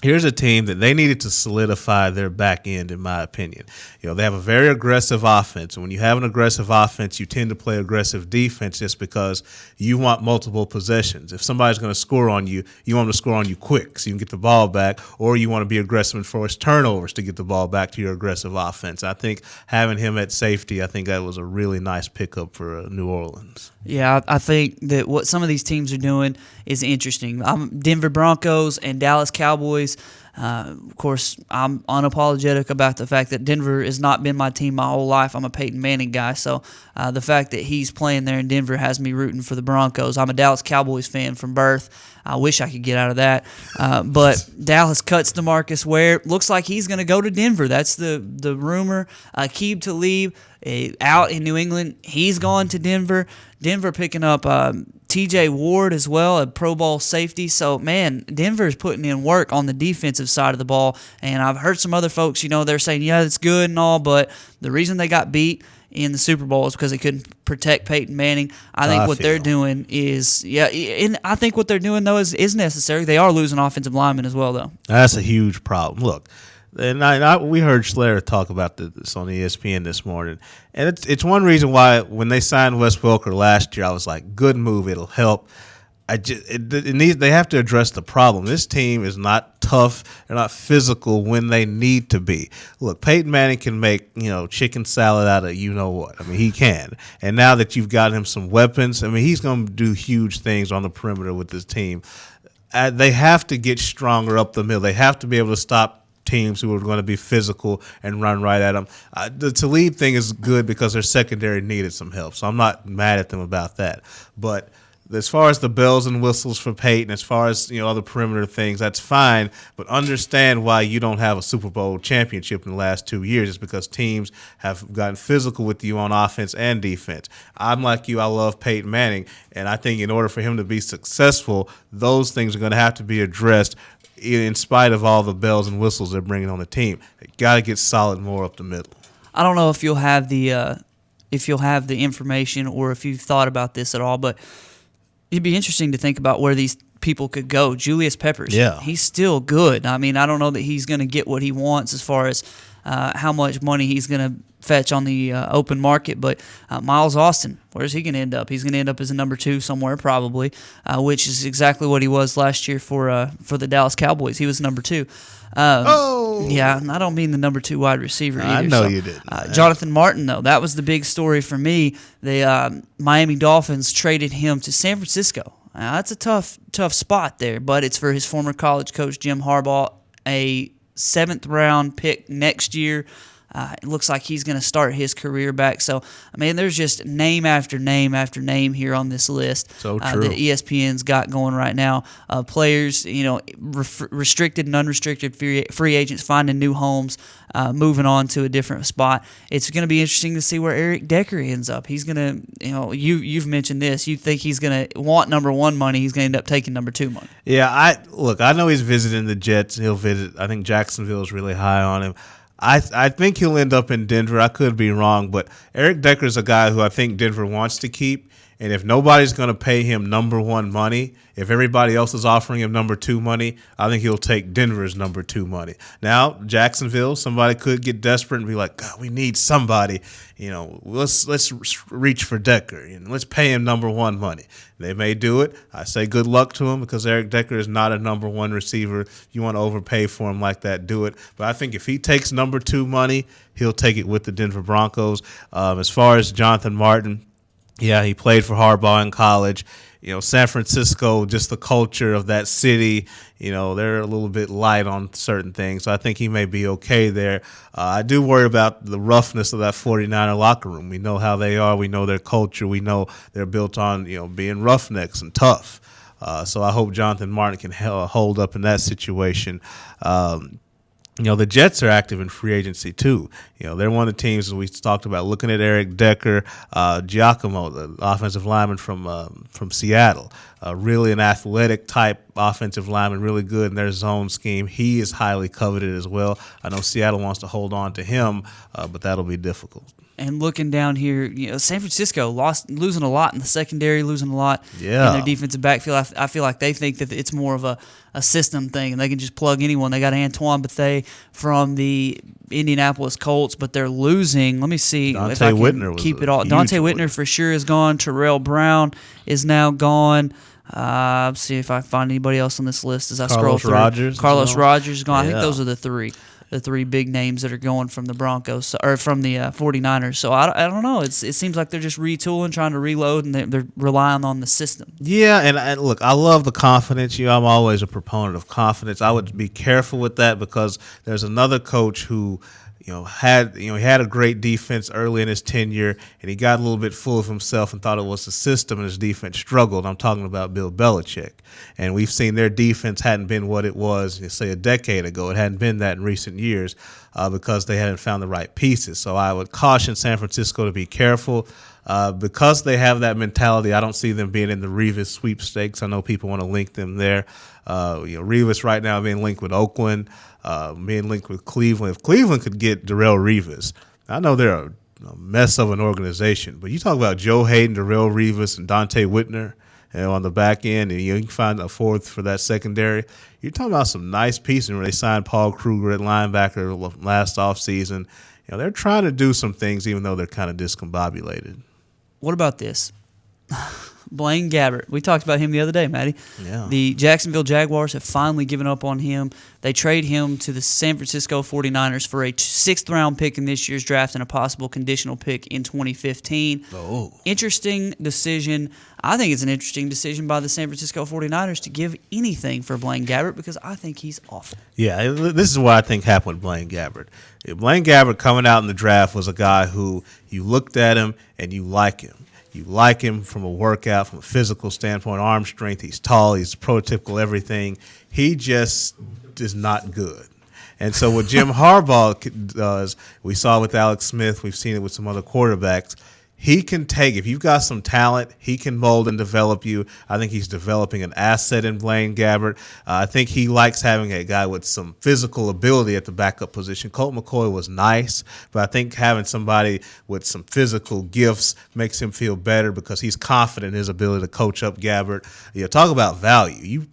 here's a team that they needed to solidify their back end, in my opinion. They have a very aggressive offense. And when you have an aggressive offense, you tend to play aggressive defense just because you want multiple possessions. If somebody's going to score on you, you want them to score on you quick so you can get the ball back, or you want to be aggressive and force turnovers to get the ball back to your aggressive offense. I think having him at safety, I think that was a really nice pickup for New Orleans. Yeah, I think that what some of these teams are doing is interesting. Denver Broncos and Dallas Cowboys. Of course, I'm unapologetic about the fact that Denver has not been my team my whole life. I'm a Peyton Manning guy, so the fact that he's playing there in Denver has me rooting for the Broncos. I'm a Dallas Cowboys fan from birth. I wish I could get out of that. But Dallas cuts DeMarcus Ware. Looks like he's going to go to Denver. That's the rumor. Aqib Talib out in New England. He's gone to Denver. Denver picking up TJ Ward as well, a Pro Bowl safety. So, man, Denver's putting in work on the defensive side of the ball. And I've heard some other folks, they're saying, yeah, it's good and all, but the reason they got beat in the Super Bowl is because they couldn't protect Peyton Manning. I think what they're doing is, and I think what they're doing, though, is necessary. They are losing offensive linemen as well, though. That's a huge problem. Look, and we heard Schler talk about this on ESPN this morning, and it's one reason why when they signed Wes Welker last year, I was like, good move, it'll help. They have to address the problem. This team is not tough. They're not physical when they need to be. Look, Peyton Manning can make chicken salad out of what. I mean, he can. And now that you've got him some weapons, I mean, he's going to do huge things on the perimeter with this team. They have to get stronger up the middle. They have to be able to stop teams who are going to be physical and run right at them. The Talib thing is good because their secondary needed some help, so I'm not mad at them about that. But as far as the bells and whistles for Peyton, as far as other perimeter things, that's fine. But understand why you don't have a Super Bowl championship in the last 2 years. It's because teams have gotten physical with you on offense and defense. I'm like you. I love Peyton Manning, and I think in order for him to be successful, those things are going to have to be addressed. In spite of all the bells and whistles they're bringing on the team, they got to get solid more up the middle. I don't know if you'll have the information or if you've thought about this at all, but it'd be interesting to think about where these people could go. Julius Peppers, he's still good. I mean, I don't know that he's going to get what he wants as far as how much money he's going to fetch on the open market, but Miles Austin, where's he going to end up? He's going to end up as a number 2 somewhere probably, which is exactly what he was last year for the Dallas Cowboys. He was number 2. Yeah, and I don't mean the number 2 wide receiver either. I know you did. Jonathan Martin, though, that was the big story for me. The Miami Dolphins traded him to San Francisco. That's a tough spot there, but it's for his former college coach, Jim Harbaugh, a 7th-round pick next year. It looks like he's going to start his career back. So, I mean, there's just name after name after name here on this list so true. that ESPN's got going right now. Players, restricted and unrestricted free agents finding new homes, moving on to a different spot. It's going to be interesting to see where Eric Decker ends up. He's going to, you've mentioned this. You think he's going to want number 1 money. He's going to end up taking number 2 money. Yeah, I know he's visiting the Jets. He'll visit. I think Jacksonville is really high on him. I think he'll end up in Denver. I could be wrong, but Eric Decker is a guy who I think Denver wants to keep. And if nobody's going to pay him number 1 money, if everybody else is offering him number 2 money, I think he'll take Denver's number 2 money. Now, Jacksonville, somebody could get desperate and be like, God, we need somebody. Let's reach for Decker and let's pay him number 1 money. They may do it. I say good luck to him because Eric Decker is not a number 1 receiver. If you want to overpay for him like that, do it. But I think if he takes number 2 money, he'll take it with the Denver Broncos. As far as Jonathan Martin, yeah, he played for Harbaugh in college. San Francisco, just the culture of that city, they're a little bit light on certain things. So I think he may be okay there. I do worry about the roughness of that 49er locker room. We know how they are. We know their culture. We know they're built on, being roughnecks and tough. So I hope Jonathan Martin can hold up in that situation. The Jets are active in free agency too. They're one of the teams that we talked about looking at Eric Decker, Giacomo, the offensive lineman from Seattle, really an athletic type offensive lineman, really good in their zone scheme. He is highly coveted as well. I know Seattle wants to hold on to him, but that'll be difficult. And looking down here, San Francisco losing a lot in the secondary, losing a lot in their defensive backfield. I feel like they think that it's more of a system thing, and they can just plug anyone. They got Antoine Bethea from the Indianapolis Colts, but they're losing. Let me see if I can keep it all. Dante Whitner for sure is gone. Terrell Brown is now gone. Let's see if I find anybody else on this list as I scroll through. Carlos Rogers is gone. I think those are the three big names that are going from the Broncos or from the 49ers. So I don't know. It seems like they're just retooling, trying to reload, and they're relying on the system. Yeah, and look, I love the confidence. I'm always a proponent of confidence. I would be careful with that because there's another coach who had a great defense early in his tenure, and he got a little bit full of himself and thought it was the system, and his defense struggled. I'm talking about Bill Belichick, and we've seen their defense hadn't been what it was, say, a decade ago. It hadn't been that in recent years because they hadn't found the right pieces. So I would caution San Francisco to be careful. Because they have that mentality, I don't see them being in the Revis sweepstakes. I know people want to link them there. Revis right now being linked with Oakland, being linked with Cleveland. If Cleveland could get Darrelle Revis, I know they're a mess of an organization, but you talk about Joe Hayden, Darrelle Revis, and Dante Whitner on the back end, and you can find a fourth for that secondary. You're talking about some nice pieces where they signed Paul Kruger at linebacker last offseason. They're trying to do some things even though they're kind of discombobulated. What about this? Blaine Gabbert. We talked about him the other day, Matty. Yeah. The Jacksonville Jaguars have finally given up on him. They trade him to the San Francisco 49ers for a 6th-round pick in this year's draft and a possible conditional pick in 2015. Oh. Interesting decision. I think it's an interesting decision by the San Francisco 49ers to give anything for Blaine Gabbert because I think he's awful. Yeah, this is what I think happened with Blaine Gabbert. Blaine Gabbert coming out in the draft was a guy who you looked at him and you like him. You like him from a workout, from a physical standpoint, arm strength. He's tall. He's prototypical everything. He just is not good. And so what Jim Harbaugh does, we saw with Alex Smith, we've seen it with some other quarterbacks, he can take, if you've got some talent, he can mold and develop you. I think he's developing an asset in Blaine Gabbert. I think he likes having a guy with some physical ability at the backup position. Colt McCoy was nice, but I think having somebody with some physical gifts makes him feel better because he's confident in his ability to coach up Gabbert. Talk about value.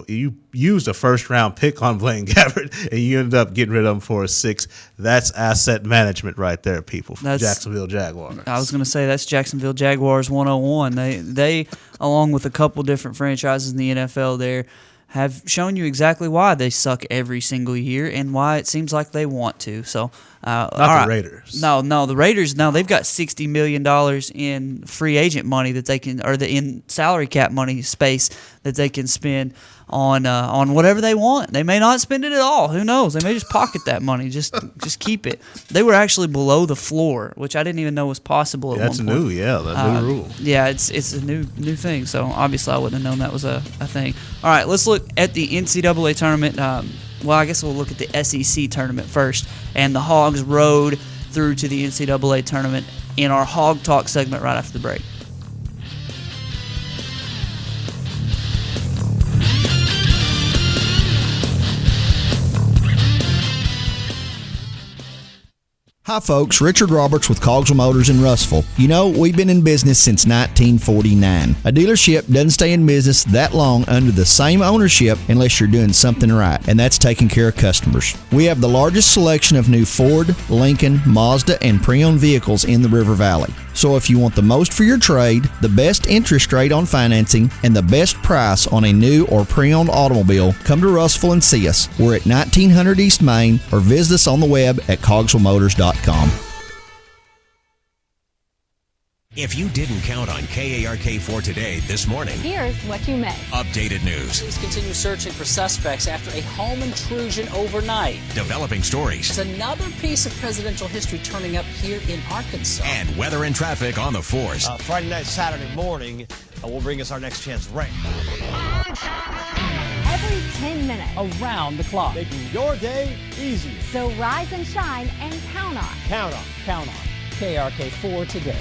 You used a first-round pick on Blaine Gabbert, and you ended up getting rid of him for a 6th. That's asset management right there, people, from Jacksonville Jaguars. I was going to say that's Jacksonville Jaguars 101. They, along with a couple different franchises in the NFL there, have shown you exactly why they suck every single year and why it seems like they want to. So, the Raiders. No, the Raiders. Now they've got $60 million in free agent money that they can, or in salary cap money space that they can spend on whatever they want. They may not spend it at all. Who knows? They may just pocket that money. Just keep it. They were actually below the floor, which I didn't even know was possible at one point. That's new, that new rule. Yeah, it's a new thing. So obviously I wouldn't have known that was a thing. All right, let's look at the NCAA tournament. Well, I guess we'll look at the SEC tournament first. And the Hogs rode through to the NCAA tournament in our Hog Talk segment right after the break. Hi folks, Richard Roberts with Cogswell Motors in Russellville. You know, we've been in business since 1949. A dealership doesn't stay in business that long under the same ownership unless you're doing something right, and that's taking care of customers. We have the largest selection of new Ford, Lincoln, Mazda, and pre-owned vehicles in the River Valley. So if you want the most for your trade, the best interest rate on financing, and the best price on a new or pre-owned automobile, come to Russellville and see us. We're at 1900 East Main, or visit us on the web at cogswellmotors.com. If you didn't count on KARK4 today this morning, Here's what you missed. updated news, Police continue searching for suspects after a home intrusion overnight. developing stories, It's another piece of presidential history turning up here in Arkansas. and weather and traffic on the 4s. Friday night, Saturday morning will bring us our next chance rain. Every 10 minutes. Around the clock. Making your day easier. So rise and shine and count on. Count on. Count on KRK4 today.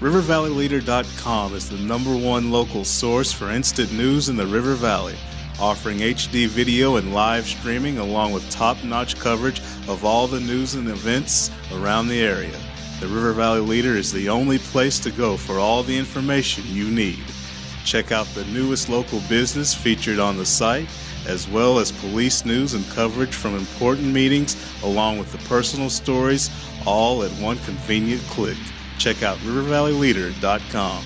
RiverValleyLeader.com is the #1 local source for instant news in the River Valley, offering HD video and live streaming along with top-notch coverage of all the news and events around the area. The River Valley Leader is the only place to go for all the information you need. Check out the newest local business featured on the site, as well as police news and coverage from important meetings, along with the personal stories, all at one convenient click. Check out RiverValleyLeader.com.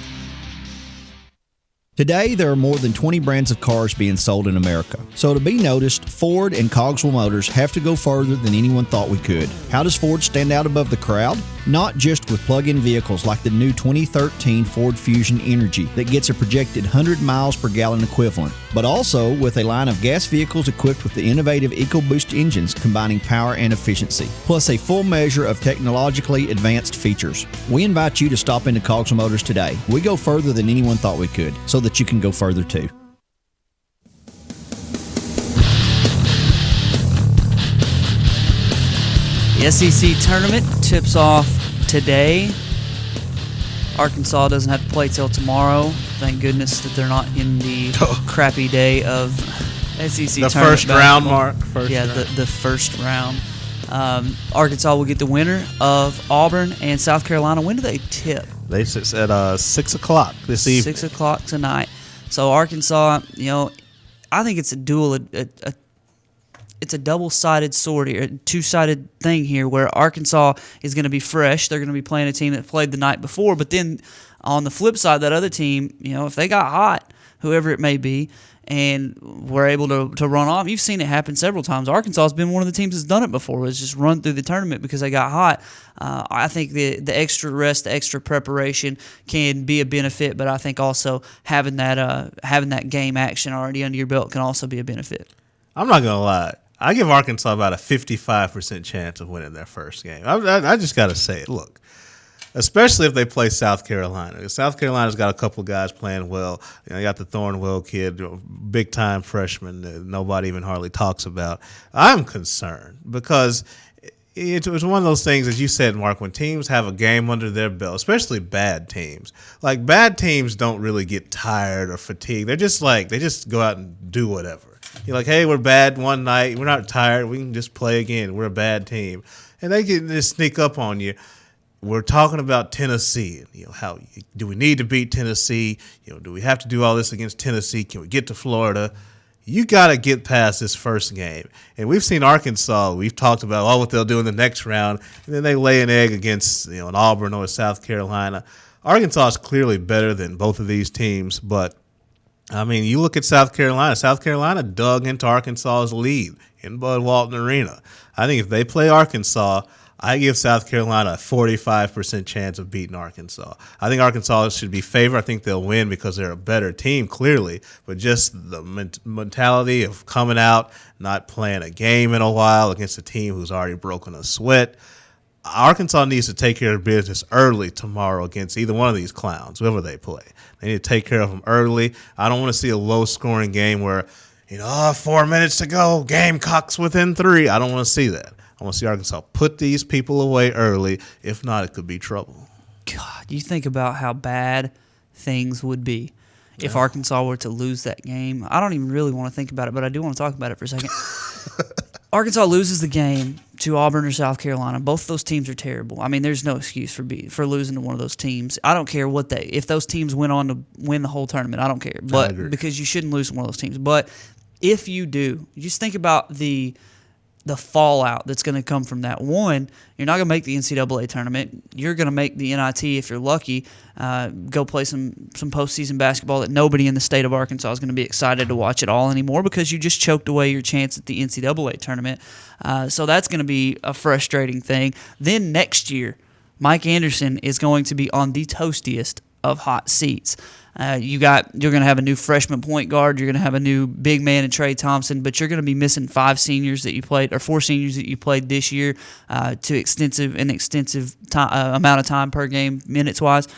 Today, there are more than 20 brands of cars being sold in America. So to be noticed, Ford and Cogswell Motors have to go further than anyone thought we could. How does Ford stand out above the crowd? Not just with plug-in vehicles like the new 2013 Ford Fusion Energy that gets a projected 100 miles per gallon equivalent, but also with a line of gas vehicles equipped with the innovative EcoBoost engines combining power and efficiency, plus a full measure of technologically advanced features. We invite you to stop into Cogswell Motors today. We go further than anyone thought we could, so that you can go further too. The SEC tournament tips off today. Arkansas doesn't have to play till tomorrow. Thank goodness that they're not in the crappy day of SEC The tournament first round, basketball. Mark. The first round. Arkansas will get the winner of Auburn and South Carolina. When do they tip? They said 6 o'clock this evening. 6 o'clock tonight. So Arkansas, I think it's a dual, it's a double-sided sword here, a two-sided thing here, where Arkansas is going to be fresh. They're going to be playing a team that played the night before. But then on the flip side, that other team, if they got hot, whoever it may be, and were able to run off. You've seen it happen several times. Arkansas has been one of the teams that's done it before. It's just run through the tournament because they got hot. I think the extra rest, the extra preparation can be a benefit, but I think also having that game action already under your belt can also be a benefit. I'm not going to lie. I give Arkansas about a 55% chance of winning their first game. I just got to say it. Look. Especially if they play South Carolina. South Carolina's got a couple guys playing well. You got the Thornwell kid, big-time freshman that nobody even hardly talks about. I'm concerned because it was one of those things, as you said, Mark, when teams have a game under their belt, especially bad teams. Like, bad teams don't really get tired or fatigued. They just go out and do whatever. You're like, hey, we're bad one night. We're not tired. We can just play again. We're a bad team. And they can just sneak up on you. We're talking about Tennessee. How do we need to beat Tennessee? Do we have to do all this against Tennessee? Can we get to Florida? You got to get past this first game. And we've seen Arkansas. We've talked about what they'll do in the next round, and then they lay an egg against an Auburn or South Carolina. Arkansas is clearly better than both of these teams, but I mean, you look at South Carolina. South Carolina dug into Arkansas's lead in Bud Walton Arena. I think if they play Arkansas, I give South Carolina a 45% chance of beating Arkansas. I think Arkansas should be favored. I think they'll win because they're a better team, clearly. But just the mentality of coming out, not playing a game in a while against a team who's already broken a sweat. Arkansas needs to take care of business early tomorrow against either one of these clowns, whoever they play. They need to take care of them early. I don't want to see a low-scoring game where, 4 minutes to go, Gamecocks within 3. I don't want to see that. I want to see Arkansas put these people away early. If not, it could be trouble. God, you think about how bad things would be if Arkansas were to lose that game. I don't even really want to think about it, but I do want to talk about it for a second. Arkansas loses the game to Auburn or South Carolina, both of those teams are terrible. I mean, there's no excuse for losing to one of those teams. I don't care if those teams went on to win the whole tournament. I don't care, but because you shouldn't lose to one of those teams. But if you do, just think about the fallout that's going to come from that. One, you're not going to make the NCAA tournament. You're going to make the NIT if you're lucky. Go play some postseason basketball that nobody in the state of Arkansas is going to be excited to watch at all anymore because you just choked away your chance at the NCAA tournament. So that's going to be a frustrating thing. Then next year, Mike Anderson is going to be on the toastiest of hot seats. You're going to have a new freshman point guard. You're going to have a new big man in Trey Thompson, but you're going to be missing 4 seniors that you played this year to extensive amount of time per game minutes wise.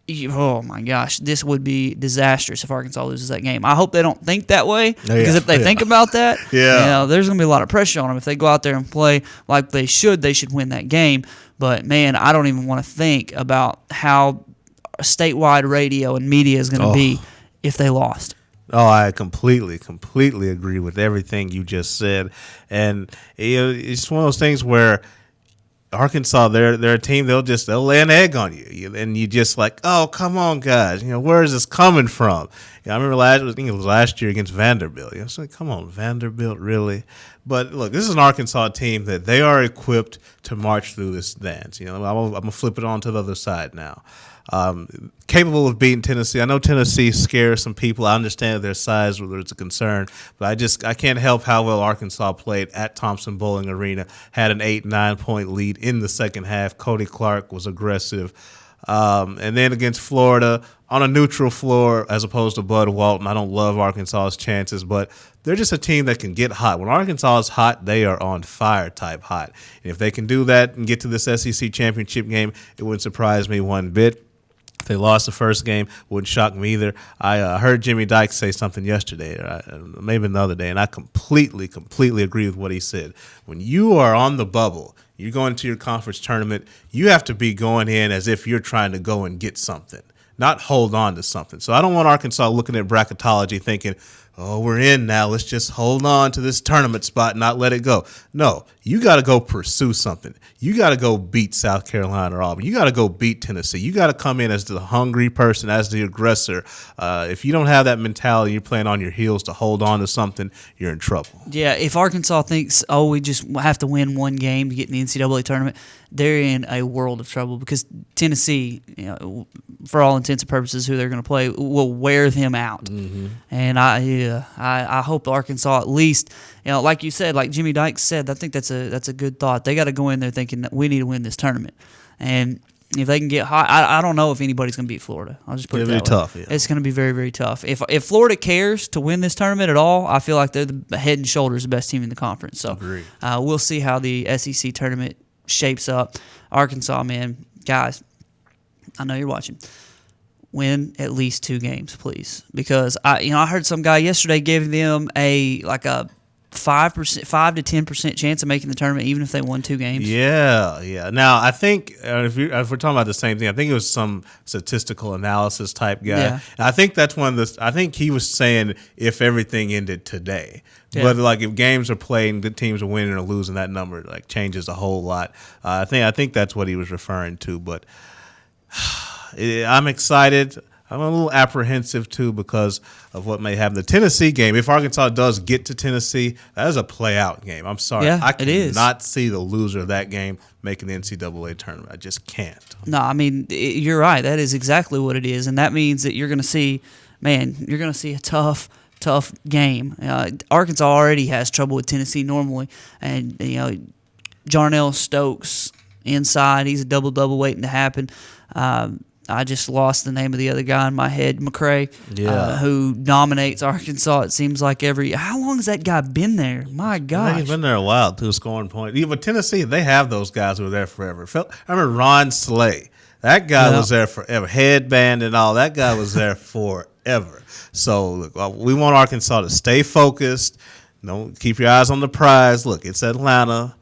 Oh my gosh, this would be disastrous if Arkansas loses that game. I hope they don't think that way because if they think about that, there's going to be a lot of pressure on them. If they go out there and play like they should win that game. But man, I don't even want to think about how statewide radio and media is going to be if they lost. Oh, I completely agree with everything you just said. And it's one of those things where Arkansas, they're a team, they'll lay an egg on you. And you just like, oh, come on, guys. Where is this coming from? I remember last year against Vanderbilt. I was like, come on, Vanderbilt, really? But look, this is an Arkansas team that they are equipped to march through this dance. I'm going to flip it on to the other side now. Capable of beating Tennessee. I know Tennessee scares some people. I understand their size, whether it's a concern, but I can't help how well Arkansas played at Thompson Bowling Arena. Had an 8-9 point lead in the second half. Cody Clark was aggressive. And then against Florida on a neutral floor as opposed to Bud Walton. I don't love Arkansas's chances, but they're just a team that can get hot. When Arkansas is hot, they are on fire type hot. And if they can do that and get to this SEC championship game, it wouldn't surprise me one bit. If they lost the first game, wouldn't shock me either. I heard Jimmy Dykes say something yesterday, maybe another day, and I completely agree with what he said. When you are on the bubble, you're going to your conference tournament, you have to be going in as if you're trying to go and get something, not hold on to something. So I don't want Arkansas looking at bracketology thinking, oh, we're in now, let's just hold on to this tournament spot and not let it go. No, you got to go pursue something. You got to go beat South Carolina or Auburn. You got to go beat Tennessee. You got to come in as the hungry person, as the aggressor. If you don't have that mentality, you're playing on your heels to hold on to something, you're in trouble. Yeah, if Arkansas thinks, we just have to win one game to get in the NCAA tournament, they're in a world of trouble because Tennessee, for all intents and purposes, who they're going to play, will wear them out. Mm-hmm. And I hope Arkansas at least, like you said, like Jimmy Dykes said, I think that's a good thought. They got to go in there thinking that we need to win this tournament. And if they can get hot, I don't know if anybody's going to beat Florida. I'll just put it that way. It'll be tough. Yeah. It's going to be very, very tough. If Florida cares to win this tournament at all, I feel like they're the head and shoulders the best team in the conference. So we'll see how the SEC tournament shapes up. Arkansas, man, guys, I know you're watching. Win at least 2 games, please, because I heard some guy yesterday gave them a 5 to 10% chance of making the tournament, even if they won 2 games. Yeah. Now I think if we're talking about the same thing, I think it was some statistical analysis type guy. Yeah. And I think that's one of the. I think he was saying if everything ended today. Yeah. But if games are played, the teams are winning or losing, that number changes a whole lot. I think that's what he was referring to. But I'm excited. I'm a little apprehensive too because of what may happen. The Tennessee game, if Arkansas does get to Tennessee, that is a play-out game. I'm sorry, I cannot see the loser of that game making the NCAA tournament. I just can't. No, I mean you're right. That is exactly what it is, and that means that you're going to see a tough game. Arkansas already has trouble with Tennessee normally, and Jarnell Stokes inside, he's a double waiting to happen. I just lost the name of the other guy in my head, McCray, who dominates Arkansas. It seems like how long has that guy been there? My gosh. I think he's been there a while, too, scoring points. But Tennessee, they have those guys who are there forever. I remember Ron Slay. That guy was there forever. Headband and all. That guy was there forever. So, look, we want Arkansas to stay focused. Keep your eyes on the prize. Look, it's Atlanta.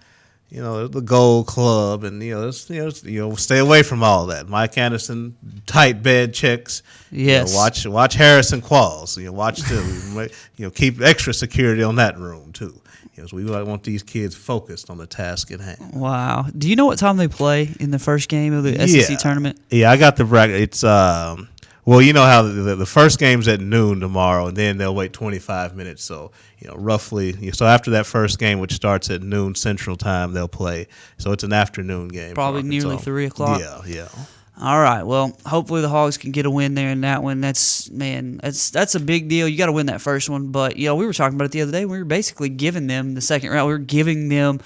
The Gold Club, and stay away from all that. Mike Anderson, tight bed checks. Yes. Watch Harrison Qualls. Watch them. Keep extra security on that room too. So we want these kids focused on the task at hand. Wow. Do you know what time they play in the first game of the SEC tournament? Yeah, I got the bracket. It's well, you know how the first game's at noon tomorrow, and then they'll wait 25 minutes. So roughly. So after that first game, which starts at noon Central Time, they'll play. So it's an afternoon game. Probably nearly 3 o'clock. Yeah. All right. Well, hopefully the Hogs can get a win there in that one. That's a big deal. You got to win that first one. But we were talking about it the other day. We were basically giving them the second round. We were giving them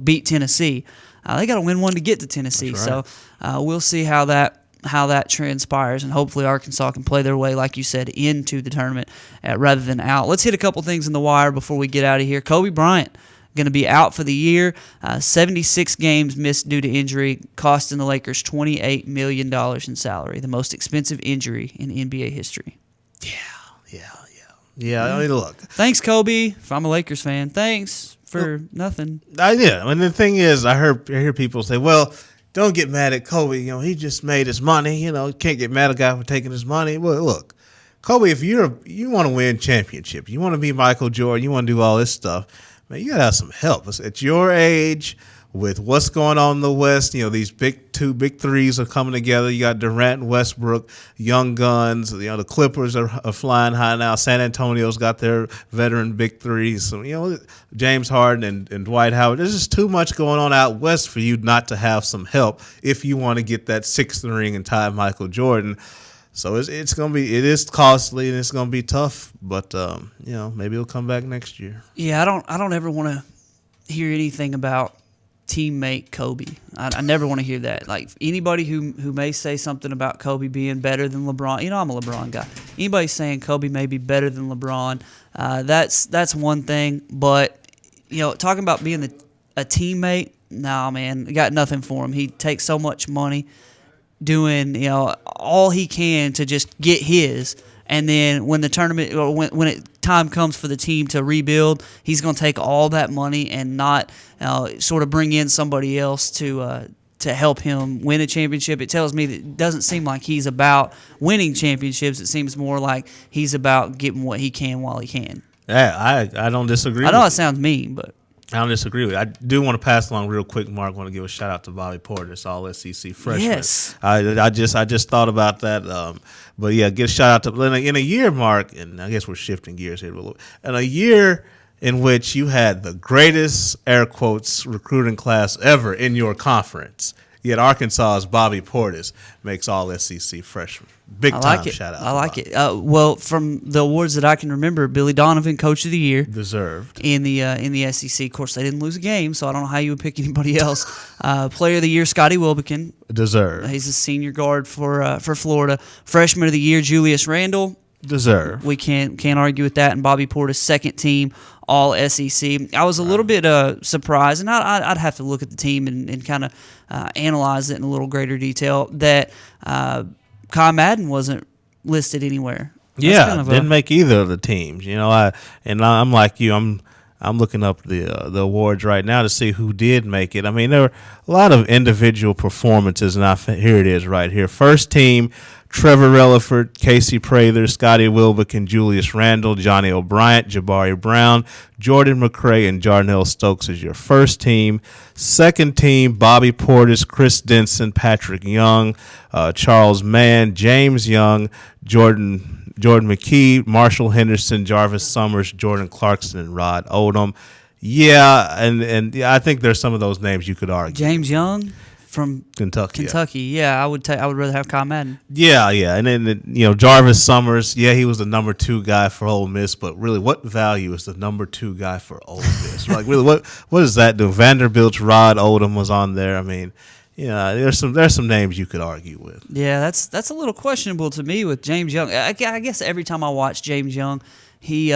beat Tennessee. They got to win one to get to Tennessee. Right. So we'll see how that transpires, and hopefully Arkansas can play their way, like you said, into the tournament rather than out. Let's hit a couple things in the wire before we get out of here. Kobe Bryant going to be out for the year. 76 games missed due to injury, costing the Lakers $28 million in salary, the most expensive injury in NBA history. Yeah. I mean, look. Thanks, Kobe. If I'm a Lakers fan, thanks for nothing. Yeah, and the thing is, I hear people say, well, don't get mad at Kobe. He just made his money. You can't get mad at a guy for taking his money. Well, look, Kobe, if you want to win championship, you want to be Michael Jordan, you want to do all this stuff, man, you got to have some help. At your age, with what's going on in the West, these big threes are coming together. You got Durant and Westbrook, young guns. The Clippers are flying high now. San Antonio's got their veteran big threes. So, James Harden and Dwight Howard. There's just too much going on out West for you not to have some help if you want to get that sixth ring and tie Michael Jordan. So it is costly and it's gonna be tough, but maybe it'll come back next year. Yeah, I don't ever want to hear anything about teammate Kobe. I never want to hear that. Like anybody who may say something about Kobe being better than LeBron, I'm a LeBron guy. Anybody saying Kobe may be better than LeBron, that's one thing. But talking about being a teammate, nah, man, got nothing for him. He takes so much money, doing all he can to just get his. And then when the tournament, or when time comes for the team to rebuild, he's going to take all that money and not sort of bring in somebody else to help him win a championship. It tells me that it doesn't seem like he's about winning championships. It seems more like he's about getting what he can while he can. Yeah, I don't disagree. I know that sounds mean, but I don't disagree with you. I do want to pass along real quick, Mark. I want to give a shout out to Bobby Porter, this all SEC freshman. Yes. I just thought about that. But yeah, get a shout out to in a year, Mark, and I guess we're shifting gears here a little. In a year in which you had the greatest air quotes recruiting class ever in your conference, yet Arkansas's Bobby Portis makes all SEC freshmen. Big time shout out. I like it. Well, from the awards that I can remember, Billy Donovan, Coach of the Year, deserved in the SEC. Of course, they didn't lose a game, so I don't know how you would pick anybody else. Player of the Year, Scotty Wilbekin, deserved. He's a senior guard for Florida. Freshman of the Year, Julius Randle, deserved. We can't argue with that. And Bobby Portis, second team All SEC. I was a little bit surprised, and I'd have to look at the team and kind of analyze it in a little greater detail that. Kai Madden wasn't listed anywhere. That's didn't make either of the teams. I'm like you. I'm looking up the awards right now to see who did make it. I mean, there were a lot of individual performances, and here it is right here. First team: Trevor Relaford, Casey Prather, Scotty Wilbekin, Julius Randle, Johnny O'Brien, Jabari Brown, Jordan McRae, and Jarnell Stokes is your first team. Second team: Bobby Portis, Chris Denson, Patrick Young, Charles Mann, James Young, Jordan McKee, Marshall Henderson, Jarvis Summers, Jordan Clarkson, and Rod Odom. Yeah, and I think there's some of those names you could argue. James Young from Kentucky. Yeah, I would rather have Kai Madden. Yeah, and then Jarvis Summers. Yeah, he was the number 2 guy for Ole Miss, but really, what value is the number 2 guy for Ole Miss? Like, really, what does that do? Vanderbilt's Rod Odom was on there. I mean, there's some names you could argue with. Yeah, that's a little questionable to me with James Young. I guess every time I watch James Young, he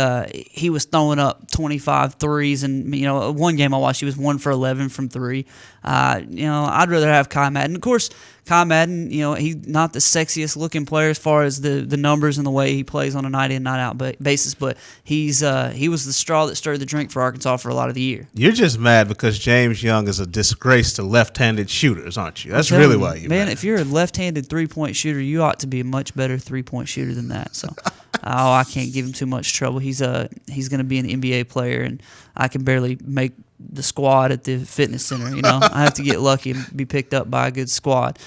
was throwing up 25 threes, and one game I watched, he was 1 for 11 from 3. I'd rather have Kai Madden. Of course, Kai Madden, he's not the sexiest looking player as far as the numbers and the way he plays on a night in, night out basis, but he was the straw that stirred the drink for Arkansas for a lot of the year. You're just mad because James Young is a disgrace to left-handed shooters, aren't you? That's really why you're mad. Man, if you're a left-handed three-point shooter, you ought to be a much better three-point shooter than that. So I can't give him too much trouble. He's going to be an NBA player, and I can barely make the squad at the fitness center. I have to get lucky and be picked up by a good squad.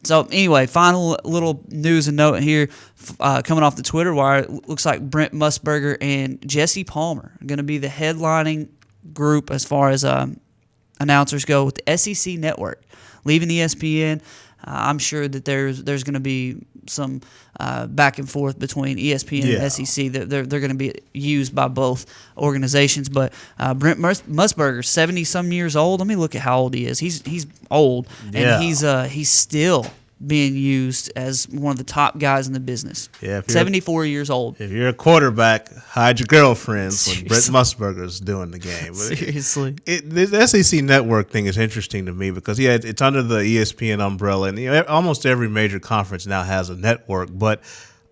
So anyway, final little news and note here, coming off the Twitter wire. It looks like Brent Musburger and Jesse Palmer are going to be the headlining group as far as announcers go with the SEC Network, leaving ESPN. I'm sure that there's going to be some back and forth between ESPN and SEC. They're going to be used by both organizations. But Brent Musburger, 70-some years old. Let me look at how old he is. He's old, and he's still being used as one of the top guys in the business. Yeah, 74 years old. If you're a quarterback, hide your girlfriends when Brent Musburger's doing the game. Seriously. The SEC Network thing is interesting to me because, it's under the ESPN umbrella, and almost every major conference now has a network, but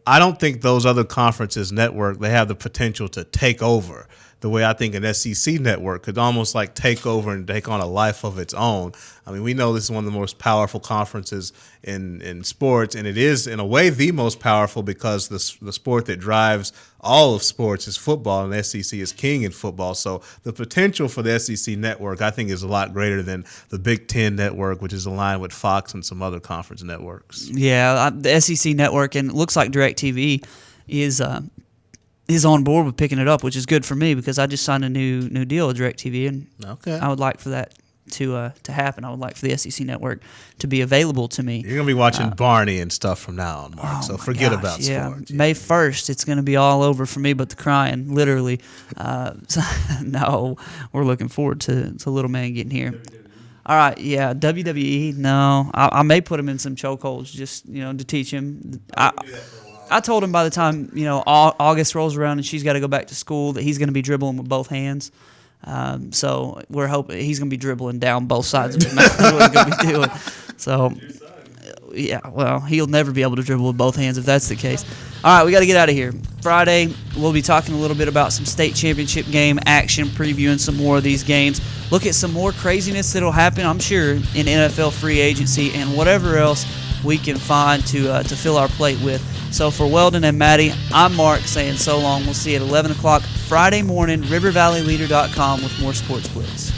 I don't think those other conferences network, they have the potential to take over the way I think an SEC network could almost like take over and take on a life of its own. I mean, we know this is one of the most powerful conferences in sports, and it is, in a way, the most powerful because the sport that drives all of sports is football, and the SEC is king in football. So the potential for the SEC network, I think, is a lot greater than the Big Ten network, which is aligned with Fox and some other conference networks. Yeah, the SEC network, and it looks like DirecTV is on board with picking it up, which is good for me because I just signed a new deal with DirecTV, and I would like for that to happen. I would like for the SEC network to be available to me. You're going to be watching Barney and stuff from now on, Mark, so forget about sports. May 1st, it's going to be all over for me but the crying, literally. No, we're looking forward to little man getting here. All right, WWE, no. I may put him in some chokeholds just, to teach him. I told him by the time, August rolls around and she's got to go back to school that he's going to be dribbling with both hands. So we're hoping he's going to be dribbling down both sides of his mouth. That's what he's going to be doing. So, well, he'll never be able to dribble with both hands if that's the case. All right, we got to get out of here. Friday, we'll be talking a little bit about some state championship game action, previewing some more of these games. Look at some more craziness that'll happen, I'm sure, in NFL free agency and whatever else we can find to fill our plate with. So for Weldon and Maddie, I'm Mark saying so long. We'll see you at 11 o'clock Friday morning, rivervalleyleader.com with more Sports Blitz.